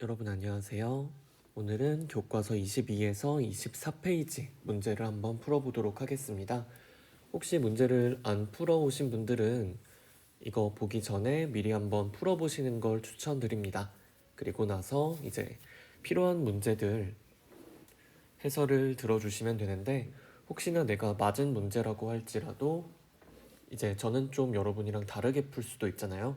여러분 안녕하세요. 오늘은 교과서 22에서 24페이지 문제를 한번 풀어보도록 하겠습니다. 혹시 문제를 안 풀어오신 분들은 이거 보기 전에 미리 한번 풀어보시는 걸 추천드립니다. 그리고 나서 이제 필요한 문제들 해설을 들어주시면 되는데 혹시나 내가 맞은 문제라고 할지라도 이제 저는 좀 여러분이랑 다르게 풀 수도 있잖아요.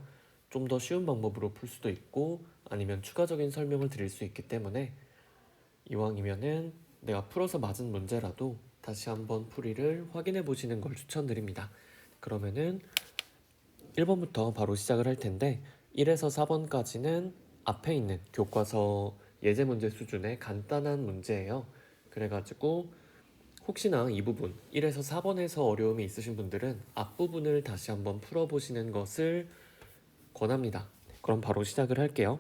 좀 더 쉬운 방법으로 풀 수도 있고 아니면 추가적인 설명을 드릴 수 있기 때문에 이왕이면은 내가 풀어서 맞은 문제라도 다시 한번 풀이를 확인해 보시는 걸 추천드립니다. 그러면은 1번부터 바로 시작을 할 텐데 1에서 4번까지는 앞에 있는 교과서 예제 문제 수준의 간단한 문제예요. 그래가지고 혹시나 이 부분 1에서 4번에서 어려움이 있으신 분들은 앞부분을 다시 한번 풀어보시는 것을 권합니다. 그럼 바로 시작을 할게요.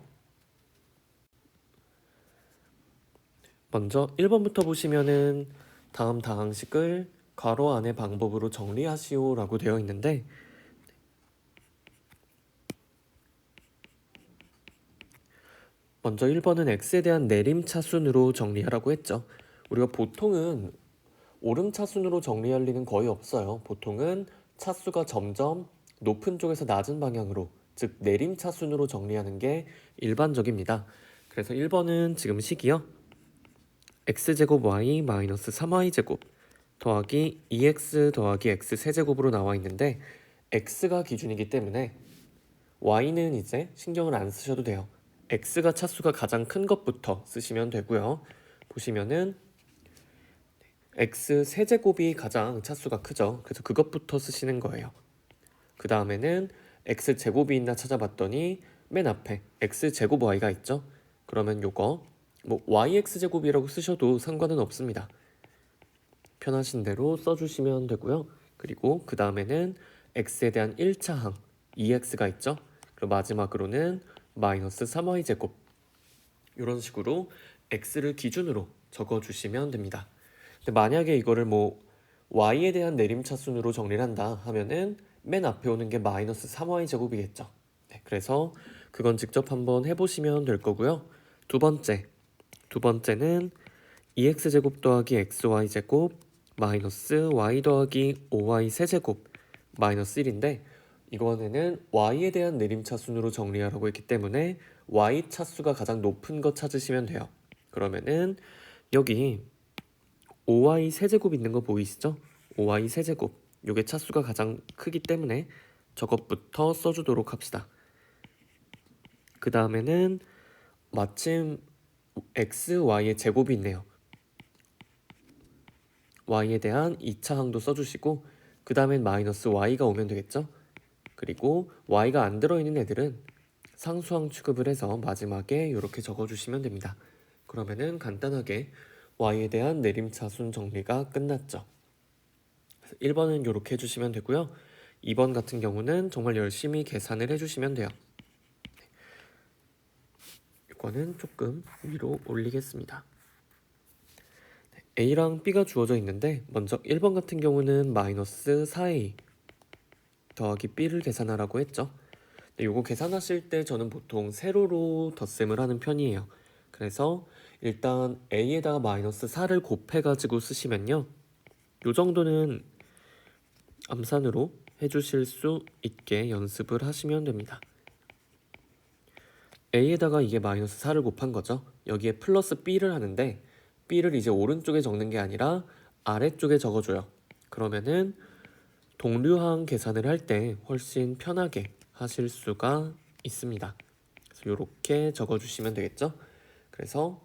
먼저 1번부터 보시면은 다음 다항식을 괄호 안의 방법으로 정리하시오 라고 되어 있는데 먼저 1번은 x에 대한 내림차순으로 정리하라고 했죠. 우리가 보통은 오름차순으로 정리할 리는 거의 없어요. 보통은 차수가 점점 높은 쪽에서 낮은 방향으로, 즉 내림차순으로 정리하는 게 일반적입니다. 그래서 1번은 지금 식이요. x제곱 y 마이너스 3y제곱 더하기 2x 더하기 x 세제곱으로 나와 있는데 x가 기준이기 때문에 y는 이제 신경을 안 쓰셔도 돼요. x가 차수가 가장 큰 것부터 쓰시면 되고요. 보시면은 x 세제곱이 가장 차수가 크죠. 그래서 그것부터 쓰시는 거예요. 그 다음에는 x 제곱이 있나 찾아봤더니 맨 앞에 x 제곱 y가 있죠. 그러면 요거 뭐 yx 제곱이라고 쓰셔도 상관은 없습니다. 편하신 대로 써주시면 되고요. 그리고 그 다음에는 x에 대한 1차항 2x가 있죠. 그리고 마지막으로는 마이너스 3y 제곱 이런 식으로 x를 기준으로 적어주시면 됩니다. 근데 만약에 이거를 뭐 y에 대한 내림차순으로 정리를 한다 하면은 맨 앞에 오는 게 마이너스 3y 제곱이겠죠. 네, 그래서 그건 직접 한번 해보시면 될 거고요. 두 번째는 2x 제곱 더하기 xy 제곱 마이너스 y 더하기 5y 세제곱 마이너스 1인데 이번에는 y에 대한 내림차순으로 정리하라고 했기 때문에 y 차수가 가장 높은 거 찾으시면 돼요. 그러면은 여기 5y 세제곱 있는 거 보이시죠? 5y 세제곱 요게 차수가 가장 크기 때문에 저것부터 써주도록 합시다. 그 다음에는 마침 x, y의 제곱이 있네요. y에 대한 2차 항도 써주시고 그 다음엔 마이너스 y가 오면 되겠죠? 그리고 y가 안 들어있는 애들은 상수항 취급을 해서 마지막에 이렇게 적어주시면 됩니다. 그러면은 간단하게 y에 대한 내림차순 정리가 끝났죠. 1번은 이렇게 해주시면 되고요. 2번 같은 경우는 정말 열심히 계산을 해주시면 돼요. 이거는 조금 위로 올리겠습니다. A랑 B가 주어져 있는데 먼저 1번 같은 경우는 마이너스 4A 더하기 B를 계산하라고 했죠. 요거 계산하실 때 저는 보통 세로로 덧셈을 하는 편이에요. 그래서 일단 A에다가 마이너스 4를 곱해가지고 쓰시면요. 요 정도는 암산으로 해주실 수 있게 연습을 하시면 됩니다. A에다가 이게 마이너스 4를 곱한 거죠. 여기에 플러스 B를 하는데 B를 이제 오른쪽에 적는 게 아니라 아래쪽에 적어줘요. 그러면은 동류항 계산을 할 때 훨씬 편하게 하실 수가 있습니다. 그래서 이렇게 적어주시면 되겠죠. 그래서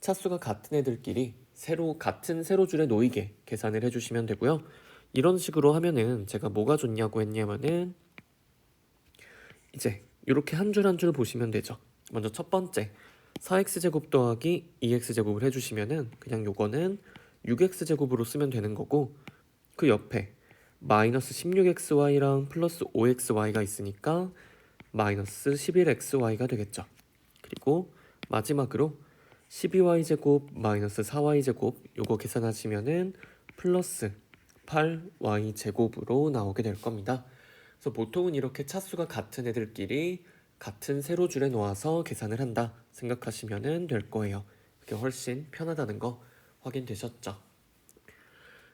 차수가 같은 애들끼리 같은 세로줄에 놓이게 계산을 해주시면 되고요. 이런 식으로 하면은 제가 뭐가 좋냐고 했냐면은 이제 이렇게 한 줄 한 줄 보시면 되죠. 먼저 첫 번째 4x제곱 더하기 2x제곱을 해주시면은 그냥 요거는 6x제곱으로 쓰면 되는 거고 그 옆에 마이너스 16xy랑 플러스 5xy가 있으니까 마이너스 11xy가 되겠죠. 그리고 마지막으로 12y제곱 마이너스 4y제곱 요거 계산하시면은 플러스 8y제곱으로 나오게 될 겁니다. 그래서 보통은 이렇게 차수가 같은 애들끼리 같은 세로줄에 놓아서 계산을 한다 생각하시면 될 거예요. 그게 훨씬 편하다는 거 확인되셨죠?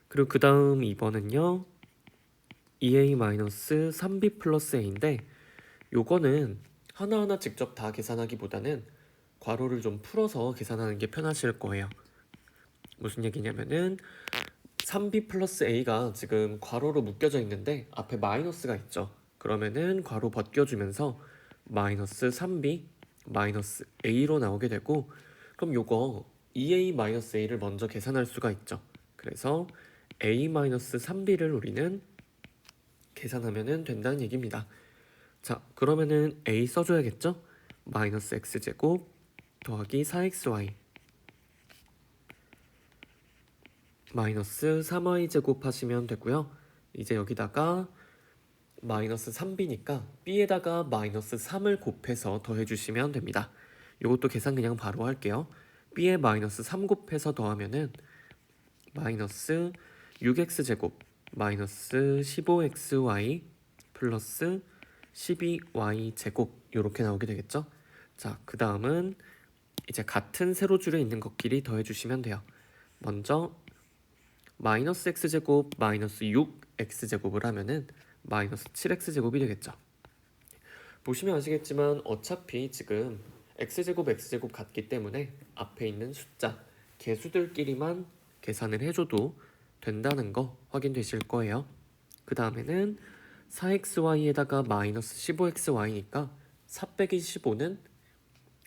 그리고 그 다음 2번은요 2a-3b 플러스 a인데 요거는 하나하나 직접 다 계산하기보다는 괄호를 좀 풀어서 계산하는 게 편하실 거예요. 무슨 얘기냐면은 3b 플러스 a가 지금 괄호로 묶여져 있는데 앞에 마이너스가 있죠. 그러면은 괄호 벗겨주면서 마이너스 3b 마이너스 a로 나오게 되고, 그럼 요거 2a 마이너스 a를 먼저 계산할 수가 있죠. 그래서 a 마이너스 3b를 우리는 계산하면 된다는 얘기입니다. 자, 그러면은 a 써줘야겠죠? 마이너스 x제곱 더하기 4xy 마이너스 3y제곱 하시면 되고요. 이제 여기다가 마이너스 3b니까 b에다가 마이너스 3을 곱해서 더해주시면 됩니다. 이것도 계산 그냥 바로 할게요. b에 마이너스 3 곱해서 더하면은 마이너스 6x제곱 마이너스 15xy 플러스 12y제곱 이렇게 나오게 되겠죠? 자, 그 다음은 이제 같은 세로줄에 있는 것끼리 더해주시면 돼요. 먼저 마이너스 x제곱 마이너스 6x제곱을 하면은 마이너스 7x제곱이 되겠죠. 보시면 아시겠지만 어차피 지금 x제곱 x제곱 같기 때문에 앞에 있는 숫자 개수들끼리만 계산을 해줘도 된다는 거 확인되실 거예요. 그 다음에는 4xy에다가 마이너스 15xy니까 4 빼기 15는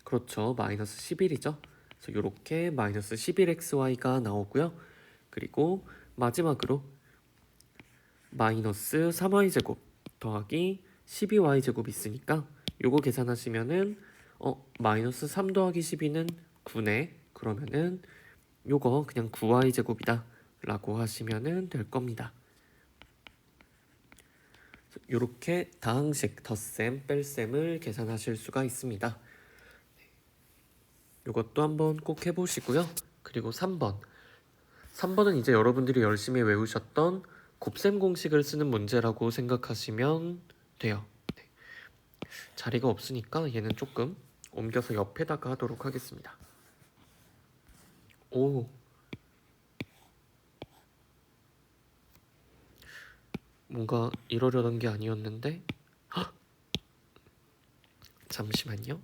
그렇죠, 마이너스 11이죠. 그래서 이렇게 마이너스 11xy가 나오고요. 그리고 마지막으로 마이너스 3y제곱 더하기 12y제곱 있으니까 요거 계산하시면은 마이너스 3 더하기 12는 9네. 그러면은 요거 그냥 9y제곱이다 라고 하시면은 될 겁니다. 요렇게 다항식 덧셈 뺄셈을 계산하실 수가 있습니다. 요것도 한번 꼭 해보시고요. 그리고 3번은 이제 여러분들이 열심히 외우셨던 곱셈 공식을 쓰는 문제라고 생각하시면 돼요. 네. 자리가 없으니까 얘는 조금 옮겨서 옆에다가 하도록 하겠습니다. 오, 뭔가 이러려던 게 아니었는데. 헉! 잠시만요.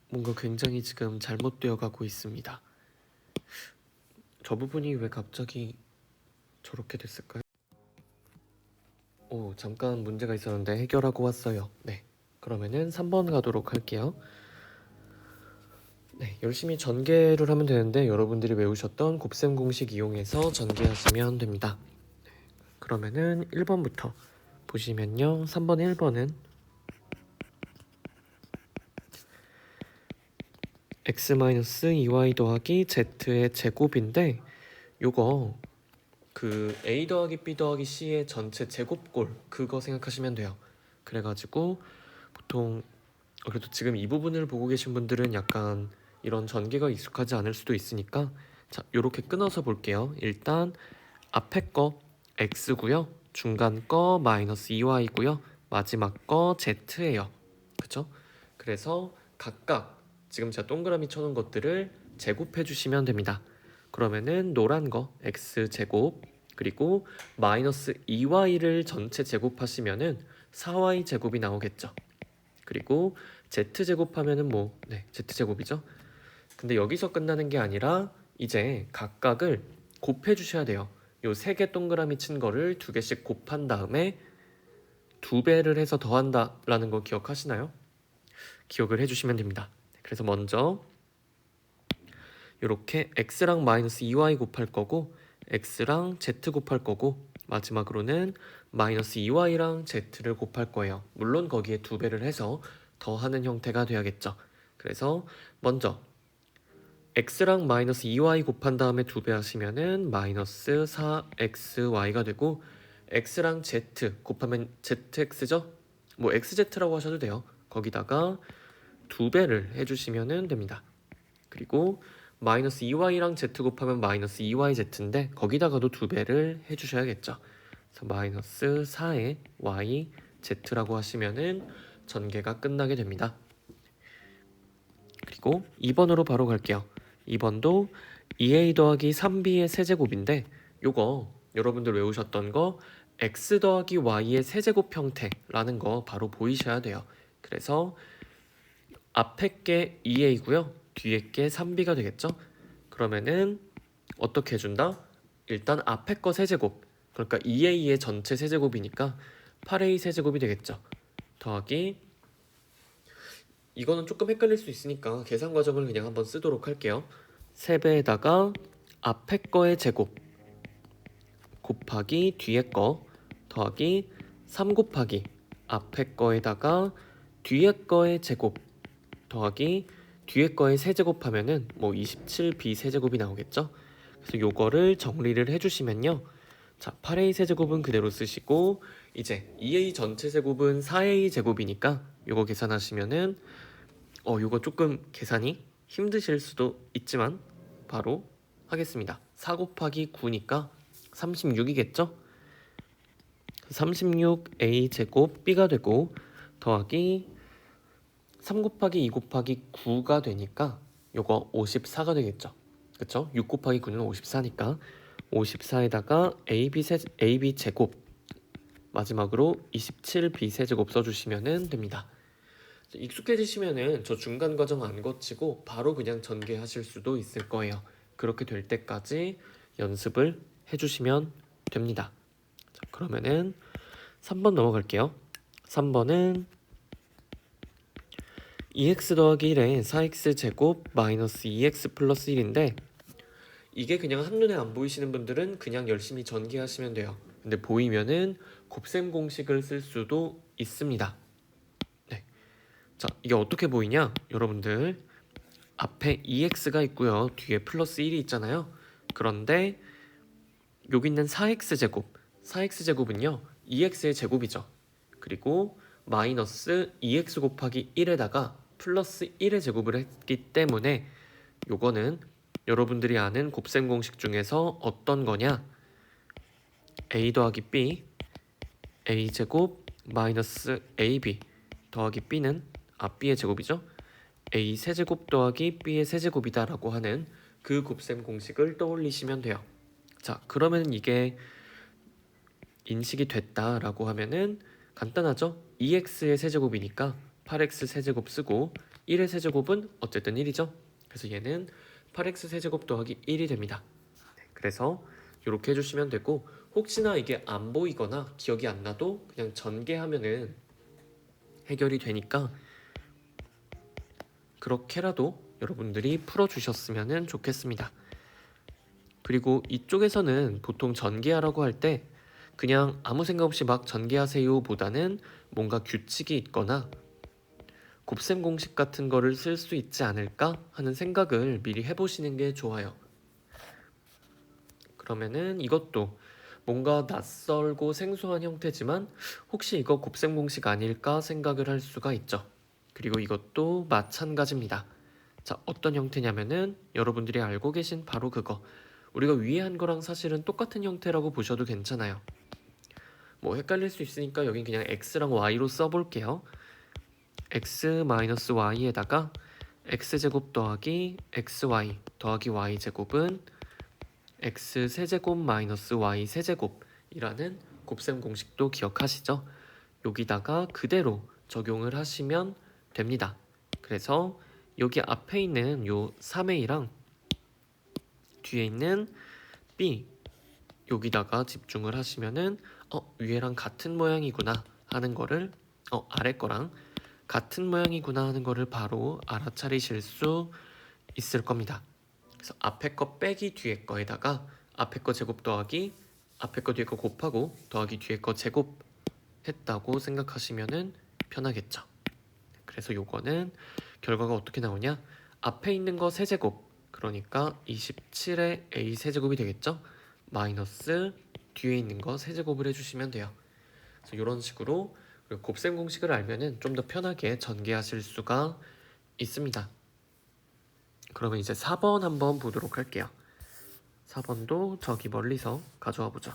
뭔가 굉장히 지금 잘못되어 가고 있습니다. 저 부분이 왜 갑자기 저렇게 됐을까요? 오, 잠깐 문제가 있었는데 해결하고 왔어요. 네, 그러면은 3번 가도록 할게요. 네, 열심히 전개를 하면 되는데 여러분들이 외우셨던 곱셈 공식 이용해서 전개하시면 됩니다. 그러면은 1번부터 보시면요. 3번 1번은 x-2y 더하기 z의 제곱인데 요거 그 a 더하기 b 더하기 c의 전체 제곱꼴 그거 생각하시면 돼요. 그래가지고 보통 그래도 지금 이 부분을 보고 계신 분들은 약간 이런 전개가 익숙하지 않을 수도 있으니까 자, 요렇게 끊어서 볼게요. 일단 앞에 거 x고요. 중간 거 마이너스 2y고요. 마지막 거 z예요. 그쵸? 그래서 각각 지금 제가 동그라미 쳐놓은 것들을 제곱해 주시면 됩니다. 그러면은 노란 거 x제곱 그리고 마이너스 2y를 전체 제곱하시면은 4y 제곱이 나오겠죠. 그리고 z제곱하면은 z제곱이죠. 근데 여기서 끝나는 게 아니라 이제 각각을 곱해 주셔야 돼요. 요 3개 동그라미 친 거를 2개씩 곱한 다음에 2배를 해서 더한다 라는 거 기억하시나요? 기억을 해주시면 됩니다. 그래서 먼저 이렇게 x랑 마이너스 2y 곱할 거고 x랑 z 곱할 거고 마지막으로는 마이너스 2y랑 z를 곱할 거예요. 물론 거기에 2배를 해서 더하는 형태가 돼야겠죠. 그래서 먼저 x랑 마이너스 2y 곱한 다음에 2배 하시면은 마이너스 4xy가 되고 x랑 z 곱하면 zx죠? 뭐 xz라고 하셔도 돼요. 거기다가 2배를 해주시면 됩니다. 그리고 마이너스 2y랑 z 곱하면 마이너스 2yz인데 거기다가도 2배를 해주셔야겠죠. 그래서 마이너스 4의 y z라고 하시면은 전개가 끝나게 됩니다. 그리고 2번으로 바로 갈게요. 2번도 2a 더하기 3b의 세제곱인데 요거 여러분들 외우셨던 거 x 더하기 y의 세제곱 형태라는 거 바로 보이셔야 돼요. 그래서 앞에 게 2a고요. 뒤에 게 3b가 되겠죠. 그러면은 어떻게 해준다? 일단 앞에 거 세제곱, 그러니까 2a의 전체 세제곱이니까 8a 세제곱이 되겠죠. 더하기, 이거는 조금 헷갈릴 수 있으니까 계산 과정을 그냥 한번 쓰도록 할게요. 3배에다가 앞에 거의 제곱 곱하기 뒤에 거 더하기 3 곱하기 앞에 거에다가 뒤에 거의 제곱 더하기 뒤에 거의 세제곱하면은 뭐 27b 세제곱이 나오겠죠. 그래서 요거를 정리를 해주시면요. 자, 8a 세제곱은 그대로 쓰시고 이제 2a 전체 제곱은 4a 제곱이니까 요거 계산하시면은 요거 조금 계산이 힘드실 수도 있지만 바로 하겠습니다. 4 곱하기 9니까 36이겠죠? 36a 제곱 b가 되고 더하기 3 곱하기 2 곱하기 9가 되니까 요거 54가 되겠죠. 그쵸? 6 곱하기 9는 54니까 54에다가 AB 제곱 마지막으로 27b 세제곱 써주시면 됩니다. 익숙해지시면은 저 중간 과정 안 거치고 바로 그냥 전개하실 수도 있을 거예요. 그렇게 될 때까지 연습을 해주시면 됩니다. 자, 그러면은 3번 넘어갈게요. 3번은 2x 더하기 1에 4x 제곱 마이너스 2x 플러스 1인데 이게 그냥 한눈에 안 보이시는 분들은 그냥 열심히 전개하시면 돼요. 근데 보이면은 곱셈 공식을 쓸 수도 있습니다. 네. 자, 이게 어떻게 보이냐? 여러분들 앞에 2x가 있고요. 뒤에 플러스 1이 있잖아요. 그런데 여기 있는 4x 제곱, 4x 제곱은요 2x의 제곱이죠. 그리고 마이너스 2x 곱하기 1에다가 플러스 1의 제곱을 했기 때문에 요거는 여러분들이 아는 곱셈 공식 중에서 어떤 거냐? a 더하기 b, a 제곱 마이너스 ab 더하기 b는 b의 제곱이죠. a 세제곱 더하기 b의 세제곱이다 라고 하는 그 곱셈 공식을 떠올리시면 돼요. 자, 그러면 이게 인식이 됐다라고 하면은 간단하죠? 2x의 세제곱이니까 8x 세제곱 쓰고 1의 세제곱은 어쨌든 1이죠. 그래서 얘는 8x 세제곱 더하기 1이 됩니다. 그래서 이렇게 해주시면 되고 혹시나 이게 안 보이거나 기억이 안 나도 그냥 전개하면은 해결이 되니까 그렇게라도 여러분들이 풀어주셨으면 좋겠습니다. 그리고 이쪽에서는 보통 전개하라고 할 때 그냥 아무 생각 없이 막 전개하세요 보다는 뭔가 규칙이 있거나 곱셈 공식 같은 거를 쓸 수 있지 않을까 하는 생각을 미리 해보시는 게 좋아요. 그러면은 이것도 뭔가 낯설고 생소한 형태지만 혹시 이거 곱셈 공식 아닐까 생각을 할 수가 있죠. 그리고 이것도 마찬가지입니다. 자, 어떤 형태냐면은 여러분들이 알고 계신 바로 그거. 우리가 위에 한 거랑 사실은 똑같은 형태라고 보셔도 괜찮아요. 뭐 헷갈릴 수 있으니까 여긴 그냥 x랑 y로 써볼게요. x-y에다가 x제곱 더하기 xy 더하기 y제곱은 x세제곱 마이너스 y세제곱이라는 곱셈 공식도 기억하시죠? 여기다가 그대로 적용을 하시면 됩니다. 그래서 여기 앞에 있는 요 3a랑 뒤에 있는 b 여기다가 집중을 하시면은 위에랑 같은 모양이구나 하는 거를 아래 거랑 같은 모양이구나 하는 거를 바로 알아차리실 수 있을 겁니다. 그래서 앞에 거 빼기 뒤에 거에다가 앞에 거 제곱 더하기 앞에 거 뒤에 거 곱하고 더하기 뒤에 거 제곱 했다고 생각하시면은 편하겠죠. 그래서 요거는 결과가 어떻게 나오냐? 앞에 있는 거 세제곱, 그러니까 27의 a 세제곱이 되겠죠? 마이너스 뒤에 있는 거 세제곱을 해주시면 돼요. 그래서 이런 식으로 곱셈 공식을 알면은 좀 더 편하게 전개하실 수가 있습니다. 그러면 이제 4번 한번 보도록 할게요. 4번도 저기 멀리서 가져와 보죠.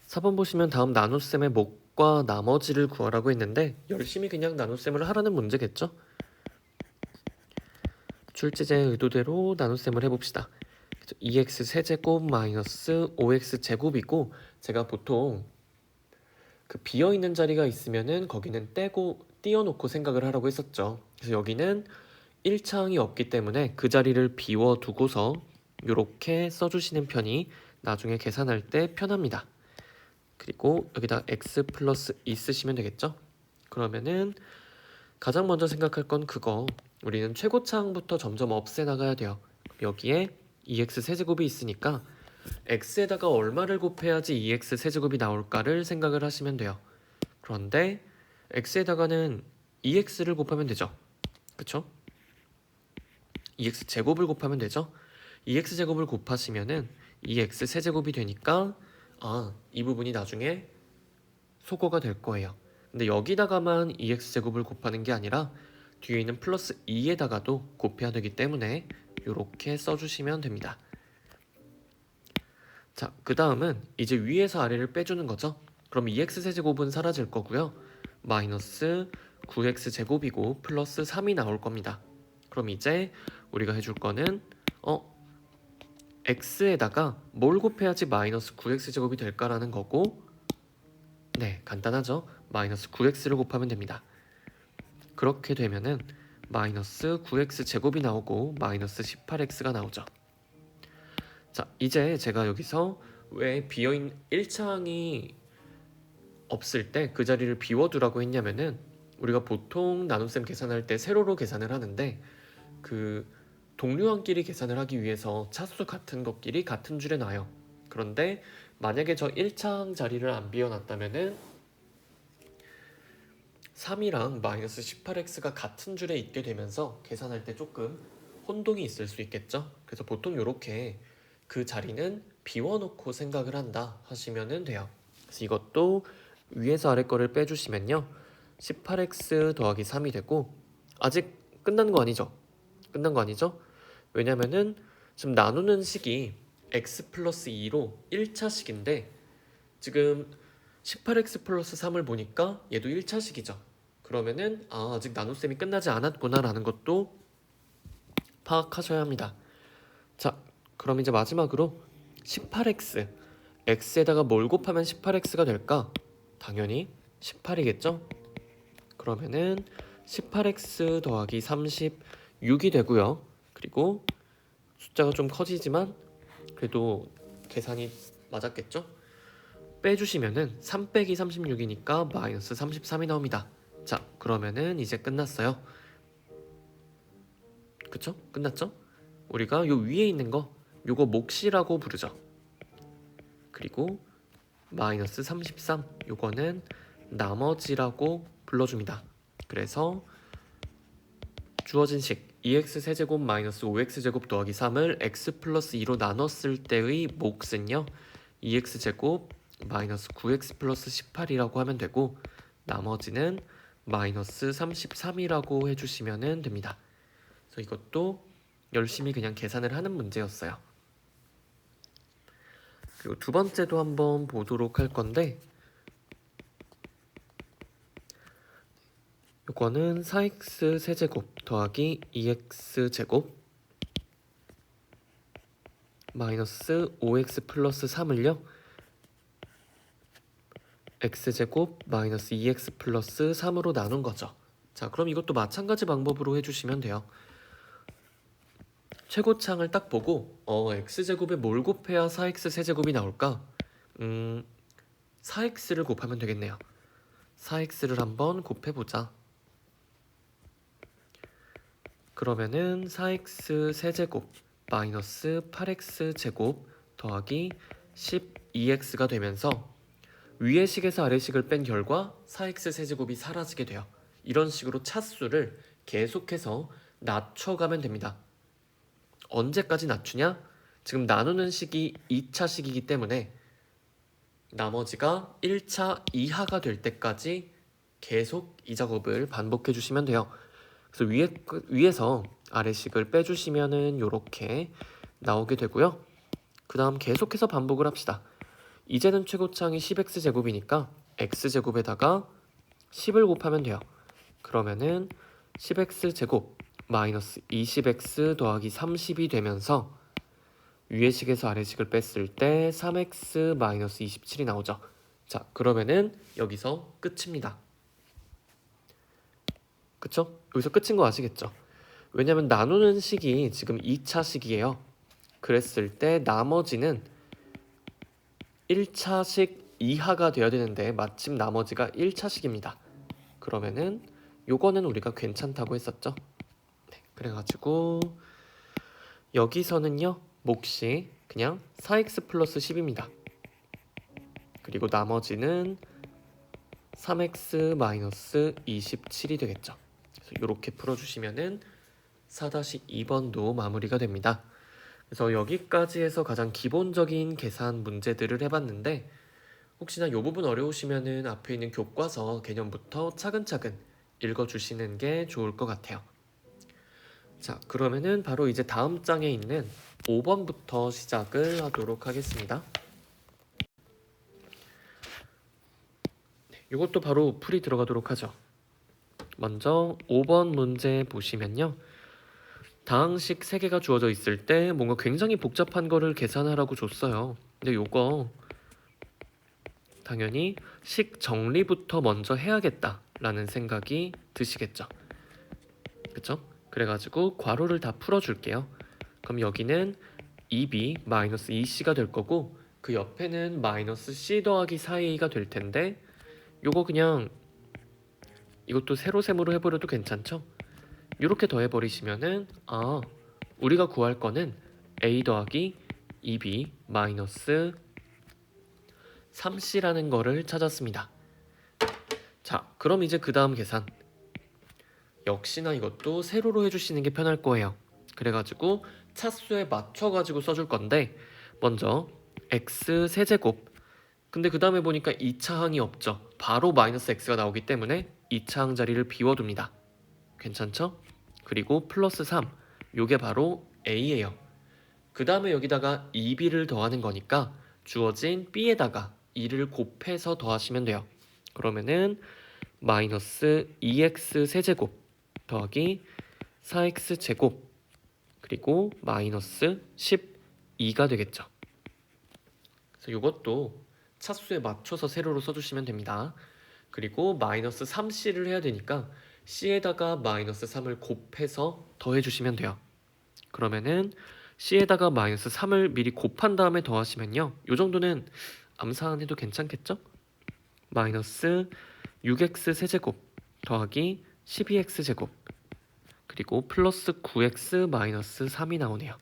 4번 보시면 다음 나눗셈의 목과 나머지를 구하라고 했는데 열심히 그냥 나눗셈을 하라는 문제겠죠? 출제자의 의도대로 나눗셈을 해봅시다. 2x 세제곱 마이너스 5x 제곱이고, 제가 보통 그 비어있는 자리가 있으면은 거기는 떼고 띄워놓고 생각을 하라고 했었죠. 그래서 여기는 1차항이 없기 때문에 그 자리를 비워두고서 이렇게 써주시는 편이 나중에 계산할 때 편합니다. 그리고 여기다 x 플러스 2 쓰시면 되겠죠? 그러면은 가장 먼저 생각할 건 그거, 우리는 최고차항부터 점점 없애 나가야 돼요. 여기에 2x 세제곱이 있으니까 x에다가 얼마를 곱해야지 2x 세제곱이 나올까를 생각을 하시면 돼요. 그런데 x에다가는 2x를 곱하면 되죠. 그쵸? 2x 제곱을 곱하면 되죠. 2x 제곱을 곱하시면은 2x 세제곱이 되니까 이 부분이 나중에 소거가 될 거예요. 근데 여기다가만 2x 제곱을 곱하는 게 아니라 뒤에 있는 플러스 2에다가도 곱해야 되기 때문에 이렇게 써주시면 됩니다. 자, 그 다음은 이제 위에서 아래를 빼주는 거죠. 그럼 2x 세제곱은 사라질 거고요. 마이너스 9x 제곱이고 플러스 3이 나올 겁니다. 그럼 이제 우리가 해줄 거는 x에다가 뭘 곱해야지 마이너스 9x 제곱이 될까라는 거고, 네, 간단하죠. 마이너스 9x를 곱하면 됩니다. 그렇게 되면은 마이너스 9x 제곱이 나오고 마이너스 18x가 나오죠. 자, 이제 제가 여기서 왜 비어있는 1차항이 없을 때 그 자리를 비워두라고 했냐면은, 우리가 보통 나눗셈 계산할 때 세로로 계산을 하는데 그 동류항끼리 계산을 하기 위해서 차수 같은 것끼리 같은 줄에 놔요. 그런데 만약에 저 1차항 자리를 안 비워놨다면은 3이랑 마이너스 18x가 같은 줄에 있게 되면서 계산할 때 조금 혼동이 있을 수 있겠죠. 그래서 보통 이렇게 그 자리는 비워놓고 생각을 한다 하시면 돼요. 그래서 이것도 위에서 아래 거를 빼주시면요, 18x 더하기 3이 되고, 아직 끝난 거 아니죠? 끝난 거 아니죠? 왜냐면은 지금 나누는 식이 x 플러스 2로 1차식인데 지금 18x 플러스 3을 보니까 얘도 1차식이죠. 그러면은 아직 나눗셈이 끝나지 않았구나 라는 것도 파악하셔야 합니다. 자, 그럼 이제 마지막으로 18x, x에다가 뭘 곱하면 18x가 될까? 당연히 18이겠죠? 그러면은 18x 더하기 36이 되고요. 그리고 숫자가 좀 커지지만 그래도 계산이 맞았겠죠? 빼주시면은 3 빼기 36이니까 마이너스 33이 나옵니다. 자, 그러면은 이제 끝났어요. 그쵸? 끝났죠? 우리가 요 위에 있는 거, 요거 몫이라고 부르죠. 그리고 마이너스 33, 요거는 나머지라고 불러줍니다. 그래서 주어진 식 2x 세제곱 마이너스 5x 제곱 더하기 3을 x 플러스 2로 나눴을 때의 몫은요, 2x 제곱 마이너스 9x 플러스 18이라고 하면 되고, 나머지는 마이너스 33이라고 해주시면 됩니다. 그래서 이것도 열심히 그냥 계산을 하는 문제였어요. 그리고 두 번째도 한번 보도록 할 건데, 이거는 4x 세제곱 더하기 2x 제곱 마이너스 5x 플러스 3을요, x제곱 마이너스 2x 플러스 3으로 나눈 거죠. 자, 그럼 이것도 마찬가지 방법으로 해주시면 돼요. 최고차항을 딱 보고 x제곱에 뭘 곱해야 4x 세제곱이 나올까? 4x를 곱하면 되겠네요. 4x를 한번 곱해보자. 그러면은 4x 세제곱 마이너스 8x 제곱 더하기 12x가 되면서 위의 식에서 아래 식을 뺀 결과 4x 세제곱이 사라지게 돼요. 이런 식으로 차수를 계속해서 낮춰가면 됩니다. 언제까지 낮추냐? 지금 나누는 식이 2차식이기 때문에 나머지가 1차 이하가 될 때까지 계속 이 작업을 반복해 주시면 돼요. 그래서 위에서 아래식을 빼주시면은 이렇게 나오게 되고요. 그 다음 계속해서 반복을 합시다. 이제는 최고차항이 10x제곱이니까 x제곱에다가 10을 곱하면 돼요. 그러면은 10x제곱 마이너스 20x 더하기 30이 되면서 위의 식에서 아래 식을 뺐을 때 3x 마이너스 27이 나오죠. 자, 그러면은 여기서 끝입니다. 그쵸? 여기서 끝인 거 아시겠죠? 왜냐면 나누는 식이 지금 2차식이에요. 그랬을 때 나머지는 1차식 이하가 되어야 되는데 마침 나머지가 1차식입니다. 그러면은 요거는 우리가 괜찮다고 했었죠. 네, 그래가지고 여기서는요 몫이 그냥 4x 플러스 10입니다. 그리고 나머지는 3x 마이너스 27이 되겠죠. 그래서 이렇게 풀어주시면은 4-2번도 마무리가 됩니다. 그래서 여기까지 해서 가장 기본적인 계산 문제들을 해봤는데 혹시나 이 부분 어려우시면은 앞에 있는 교과서 개념부터 차근차근 읽어주시는 게 좋을 것 같아요. 자, 그러면은 바로 이제 다음 장에 있는 5번부터 시작을 하도록 하겠습니다. 이것도 바로 풀이 들어가도록 하죠. 먼저 5번 문제 보시면요. 다항식 3개가 주어져 있을 때 뭔가 굉장히 복잡한 거를 계산하라고 줬어요. 근데 요거 당연히 식 정리부터 먼저 해야겠다 라는 생각이 드시겠죠. 그쵸? 그래가지고 괄호를 다 풀어줄게요. 그럼 여기는 2b 마이너스 2c가 될 거고 그 옆에는 마이너스 c 더하기 4a가 될 텐데 요거 그냥 이것도 세로셈으로 해버려도 괜찮죠? 이렇게 더해버리시면은 우리가 구할 거는 a 더하기 2b 마이너스 3c라는 거를 찾았습니다. 자, 그럼 이제 그 다음 계산 역시나 이것도 세로로 해주시는 게 편할 거예요. 그래가지고 차수에 맞춰가지고 써줄 건데 먼저 x 세제곱 근데 그 다음에 보니까 2차항이 없죠. 바로 마이너스 x가 나오기 때문에 2차항 자리를 비워둡니다. 괜찮죠? 그리고 플러스 3 요게 바로 a예요. 그 다음에 여기다가 2b를 더하는 거니까 주어진 b에다가 2를 곱해서 더하시면 돼요. 그러면은 마이너스 2x 세제곱 더하기 4x 제곱 그리고 마이너스 12가 되겠죠. 그래서 이것도 차수에 맞춰서 세로로 써주시면 됩니다. 그리고 마이너스 3c를 해야 되니까 c에다가 마이너스 3을 곱해서 더해주시면 돼요. 그러면은 c에다가 마이너스 3을 미리 곱한 다음에 더하시면요. 이 정도는 암사 안 해도 괜찮겠죠? 마이너스 6x 세제곱 더하기 12x 제곱 그리고 플러스 9x 마이너스 3이 나오네요.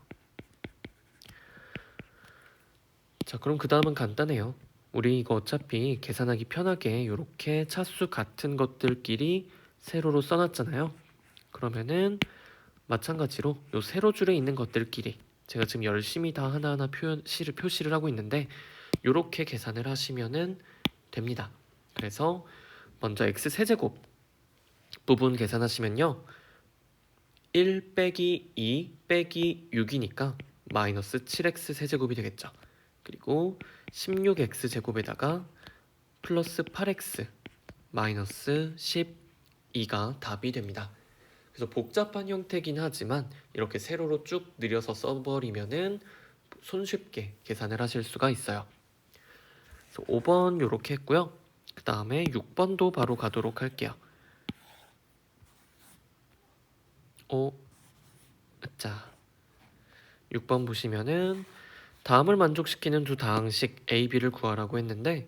자, 그럼 그 다음은 간단해요. 우리 이거 어차피 계산하기 편하게 이렇게 차수 같은 것들끼리 세로로 써놨잖아요. 그러면은 마찬가지로 요 세로줄에 있는 것들끼리 제가 지금 열심히 다 하나하나 표시를 하고 있는데 이렇게 계산을 하시면은 됩니다. 그래서 먼저 x 세제곱 부분 계산하시면요. 1 빼기 2 빼기 6이니까 마이너스 7x 세제곱이 되겠죠. 그리고 16x 제곱에다가 플러스 8x 마이너스 12가 답이 됩니다. 그래서 복잡한 형태긴 하지만 이렇게 세로로 쭉 늘려서 써버리면은 손쉽게 계산을 하실 수가 있어요. 그래서 5번 이렇게 했고요. 그 다음에 6번도 바로 가도록 할게요. 자, 6번 보시면은 다음을 만족시키는 두 다항식 A, B를 구하라고 했는데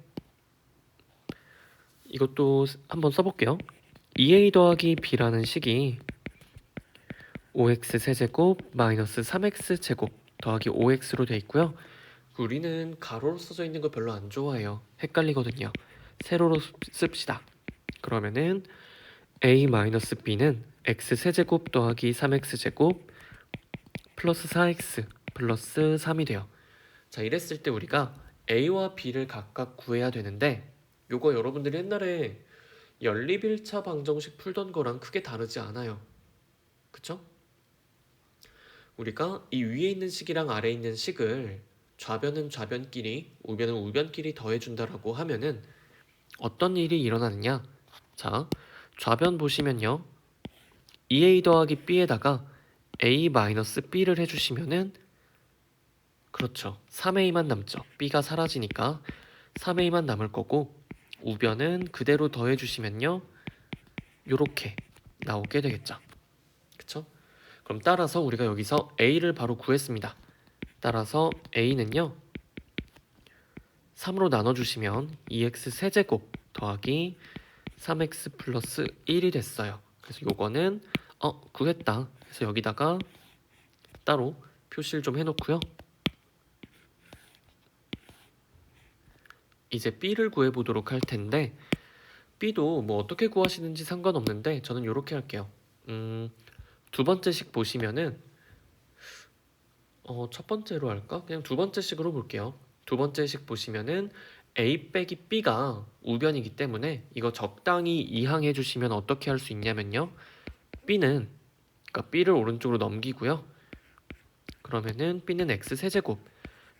이것도 한번 써볼게요. 2A 더하기 B라는 식이 5x 세제곱 마이너스 3x 제곱 더하기 5x로 되어 있고요. 우리는 가로로 써져 있는 거 별로 안 좋아해요. 헷갈리거든요. 세로로 씁시다. 그러면은 a-b는 x세제곱 더하기 3x제곱 플러스 4x 플러스 3이 돼요. 자, 이랬을 때 우리가 a와 b를 각각 구해야 되는데 요거 여러분들이 옛날에 연립일차 방정식 풀던 거랑 크게 다르지 않아요. 그쵸? 우리가 이 위에 있는 식이랑 아래에 있는 식을 좌변은 좌변끼리, 우변은 우변끼리 더해준다라고 하면은 어떤 일이 일어나느냐? 자, 좌변 보시면요. 2a 더하기 b에다가 a-b를 해주시면은 그렇죠. 3a만 남죠. b가 사라지니까 3a만 남을 거고 우변은 그대로 더해주시면요. 요렇게 나오게 되겠죠. 그쵸? 그럼 따라서 우리가 여기서 a를 바로 구했습니다. 따라서 a는요. 3으로 나눠주시면 2x 세제곱 더하기 3x 플러스 1이 됐어요. 그래서 요거는 구했다. 그래서 여기다가 따로 표시를 좀 해놓고요. 이제 b를 구해보도록 할 텐데 b도 뭐 어떻게 구하시는지 상관없는데 저는 이렇게 할게요. 두 번째 식 보시면은 첫 번째로 할까? 그냥 두 번째 식으로 볼게요. 두 번째 식 보시면은 a 빼기 b가 우변이기 때문에 이거 적당히 이항해 주시면 어떻게 할 수 있냐면요. b는 그러니까 b를 오른쪽으로 넘기고요. 그러면은 b는 x 세제곱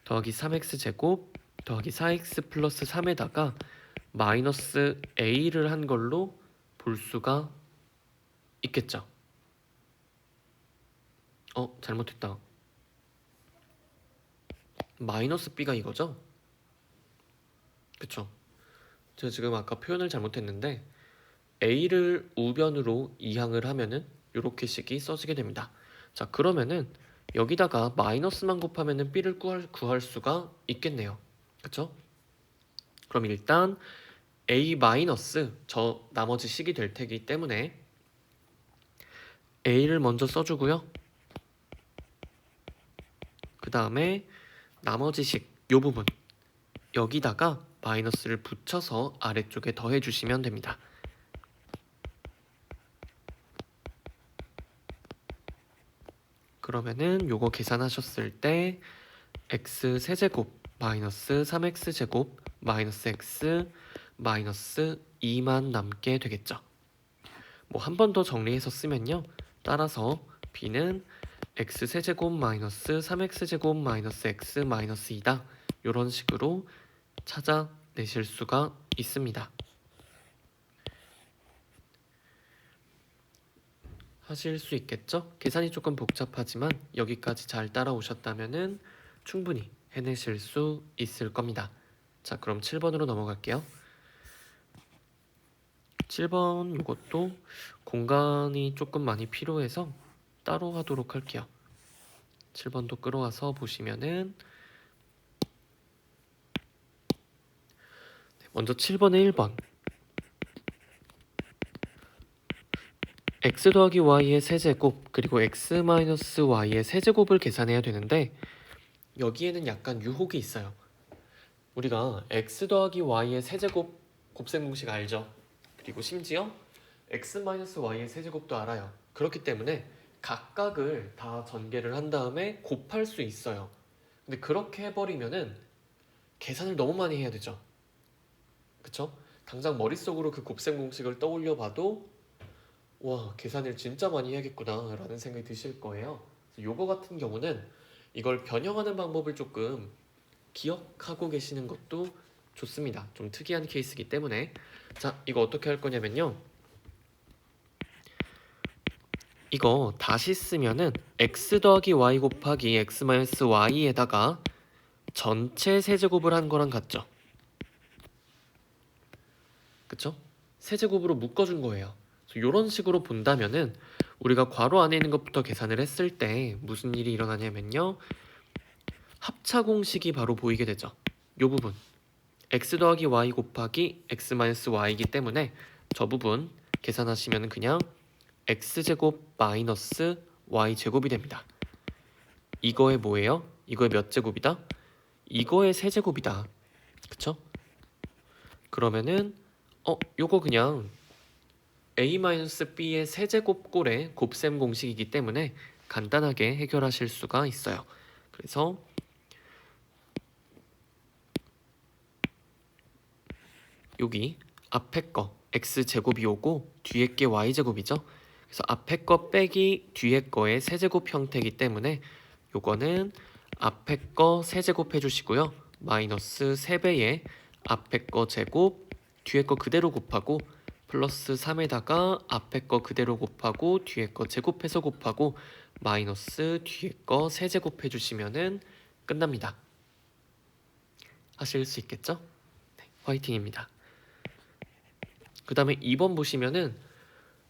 더하기 3x 제곱 더하기 4x 플러스 3에다가 마이너스 a를 한 걸로 볼 수가 있겠죠. 잘못했다. 마이너스 b가 이거죠? 그쵸? 제가 지금 아까 표현을 잘못했는데 a를 우변으로 이항을 하면은 이렇게 식이 써지게 됩니다. 자, 그러면은 여기다가 마이너스만 곱하면은 b를 구할 수가 있겠네요. 그쵸? 그럼 일단 a 마이너스 저 나머지 식이 될 테기 때문에 a를 먼저 써주고요. 그 다음에 나머지 식 요 부분 여기다가 마이너스를 붙여서 아래쪽에 더해주시면 됩니다. 그러면은 요거 계산하셨을 때 x 세제곱 마이너스 3x 제곱 마이너스 x 마이너스 2만 남게 되겠죠. 뭐 한 번 더 정리해서 쓰면요. 따라서 b는 x 세제곱 마이너스 3x 제곱 마이너스 x 마이너스 2다. 이런 식으로 찾아내실 수가 있습니다. 하실 수 있겠죠? 계산이 조금 복잡하지만 여기까지 잘 따라오셨다면 충분히 해내실 수 있을 겁니다. 자, 그럼 7번으로 넘어갈게요. 7번 이것도 공간이 조금 많이 필요해서 따로 하도록 할게요. 7번도 끌어와서 보시면은 먼저 7번에 1번 x 더하기 y의 세제곱 그리고 x 마이너스 y의 세제곱을 계산해야 되는데 여기에는 약간 유혹이 있어요. 우리가 x 더하기 y의 세제곱 곱셈 공식 알죠? 그리고 심지어 x 마이너스 y의 세제곱도 알아요. 그렇기 때문에 각각을 다 전개를 한 다음에 곱할 수 있어요. 근데 그렇게 해버리면은 계산을 너무 많이 해야 되죠. 그쵸? 당장 머릿속으로 그 곱셈 공식을 떠올려 봐도 와, 계산을 진짜 많이 해야겠구나 라는 생각이 드실 거예요. 요거 같은 경우는 이걸 변형하는 방법을 조금 기억하고 계시는 것도 좋습니다. 좀 특이한 케이스이기 때문에 자, 이거 어떻게 할 거냐면요. 이거 다시 쓰면은 x 더하기 y 곱하기 x 마이너스 y에다가 전체 세제곱을 한 거랑 같죠? 그쵸? 세제곱으로 묶어준 거예요. 이런 식으로 본다면은 우리가 괄호 안에 있는 것부터 계산을 했을 때 무슨 일이 일어나냐면요. 합차 공식이 바로 보이게 되죠. 요 부분 x 더하기 y 곱하기 x 마이너스 y이기 때문에 저 부분 계산하시면 그냥 x제곱 마이너스 y제곱이 됩니다. 이거의 뭐예요? 이거의 몇 제곱이다? 이거의 세제곱이다. 그쵸? 그러면은 요거 그냥 a-b의 세제곱꼴의 곱셈 공식이기 때문에 간단하게 해결하실 수가 있어요. 그래서 여기 앞에 거 x제곱이 오고 뒤에 게 y제곱이죠. 그래서 앞에 거 빼기 뒤에 거의 세제곱 형태이기 때문에 요거는 앞에 거 세제곱 해주시고요. 마이너스 3배의 앞에 거 제곱 뒤에 거 그대로 곱하고 플러스 3에다가 앞에 거 그대로 곱하고 뒤에 거 제곱해서 곱하고 마이너스 뒤에 거 세제곱 해주시면은 끝납니다. 하실 수 있겠죠? 네, 화이팅입니다. 그 다음에 2번 보시면은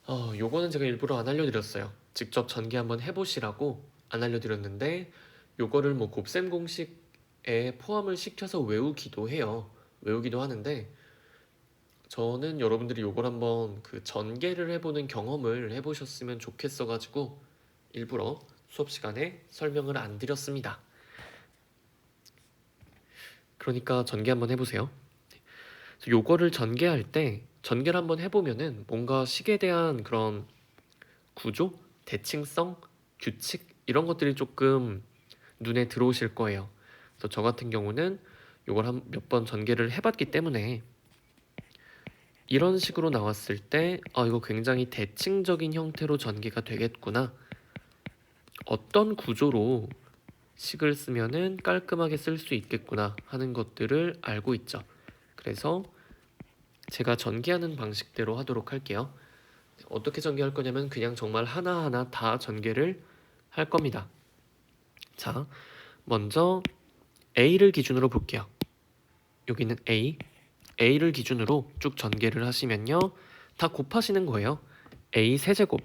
요거는 제가 일부러 안 알려드렸어요. 직접 전개 한번 해보시라고 안 알려드렸는데 요거를 뭐 곱셈 공식에 포함을 시켜서 외우기도 해요. 외우기도 하는데 저는 여러분들이 요걸 한번 그 전개를 해보는 경험을 해보셨으면 좋겠어가지고 일부러 수업 시간에 설명을 안 드렸습니다. 그러니까 전개 한번 해보세요. 그래서 요거를 전개할 때 전개를 한번 해보면은 뭔가 식에 대한 그런 구조, 대칭성, 규칙 이런 것들이 조금 눈에 들어오실 거예요. 그래서 저 같은 경우는 요걸 한 몇 번 전개를 해봤기 때문에 이런 식으로 나왔을 때 이거 굉장히 대칭적인 형태로 전개가 되겠구나. 어떤 구조로 식을 쓰면은 깔끔하게 쓸 수 있겠구나 하는 것들을 알고 있죠. 그래서 제가 전개하는 방식대로 하도록 할게요. 어떻게 전개할 거냐면 그냥 정말 하나하나 다 전개를 할 겁니다. 자, 먼저 A를 기준으로 볼게요. 여기는 A를 기준으로 쭉 전개를 하시면요. 다 곱하시는 거예요. A 세제곱.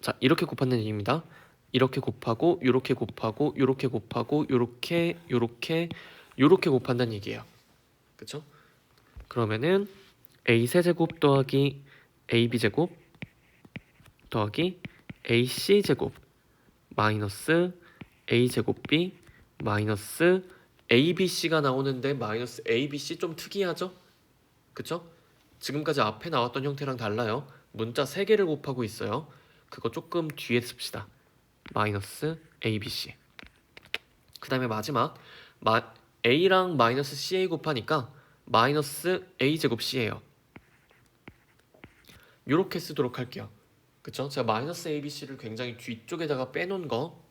자, 이렇게 곱하는 얘기입니다. 이렇게 곱하고, 요렇게 곱하고, 요렇게 곱하고, 요렇게 곱한다는 얘기예요. 그쵸? 그러면은 A 세제곱 더하기 AB 제곱 더하기 AC 제곱 마이너스 A 제곱 B 마이너스 ABC가 나오는데 마이너스 ABC 좀 특이하죠? 그쵸? 지금까지 앞에 나왔던 형태랑 달라요. 문자 3개를 곱하고 있어요. 그거 조금 뒤에 씁시다. 마이너스 ABC. 그 다음에 마지막 A랑 마이너스 CA 곱하니까 마이너스 A제곱 C예요. 이렇게 쓰도록 할게요. 그쵸? 제가 마이너스 ABC를 굉장히 뒤쪽에다가 빼놓은 거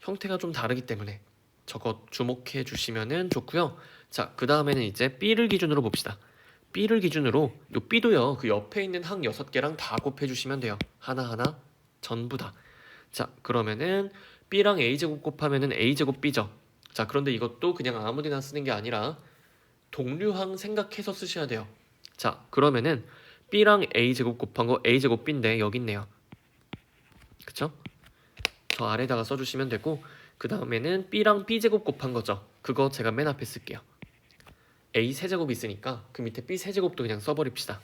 형태가 좀 다르기 때문에 저거 주목해 주시면 좋고요. 자, 그 다음에는 이제 B를 기준으로 봅시다. B를 기준으로 요 B도요. 그 옆에 있는 항 6개랑 다 곱해 주시면 돼요. 하나하나 전부 다. 자, 그러면은 B랑 A제곱 곱하면은 A제곱 B죠. 자, 그런데 이것도 그냥 아무데나 쓰는 게 아니라 동류항 생각해서 쓰셔야 돼요. 자, 그러면은 B랑 A제곱 곱한 거 A제곱 B인데 여기 있네요. 그쵸? 저 아래다가 써주시면 되고 그 다음에는 B랑 B제곱 곱한 거죠. 그거 제가 맨 앞에 쓸게요. A 세제곱이 있으니까 그 밑에 B 세제곱도 그냥 써버립시다.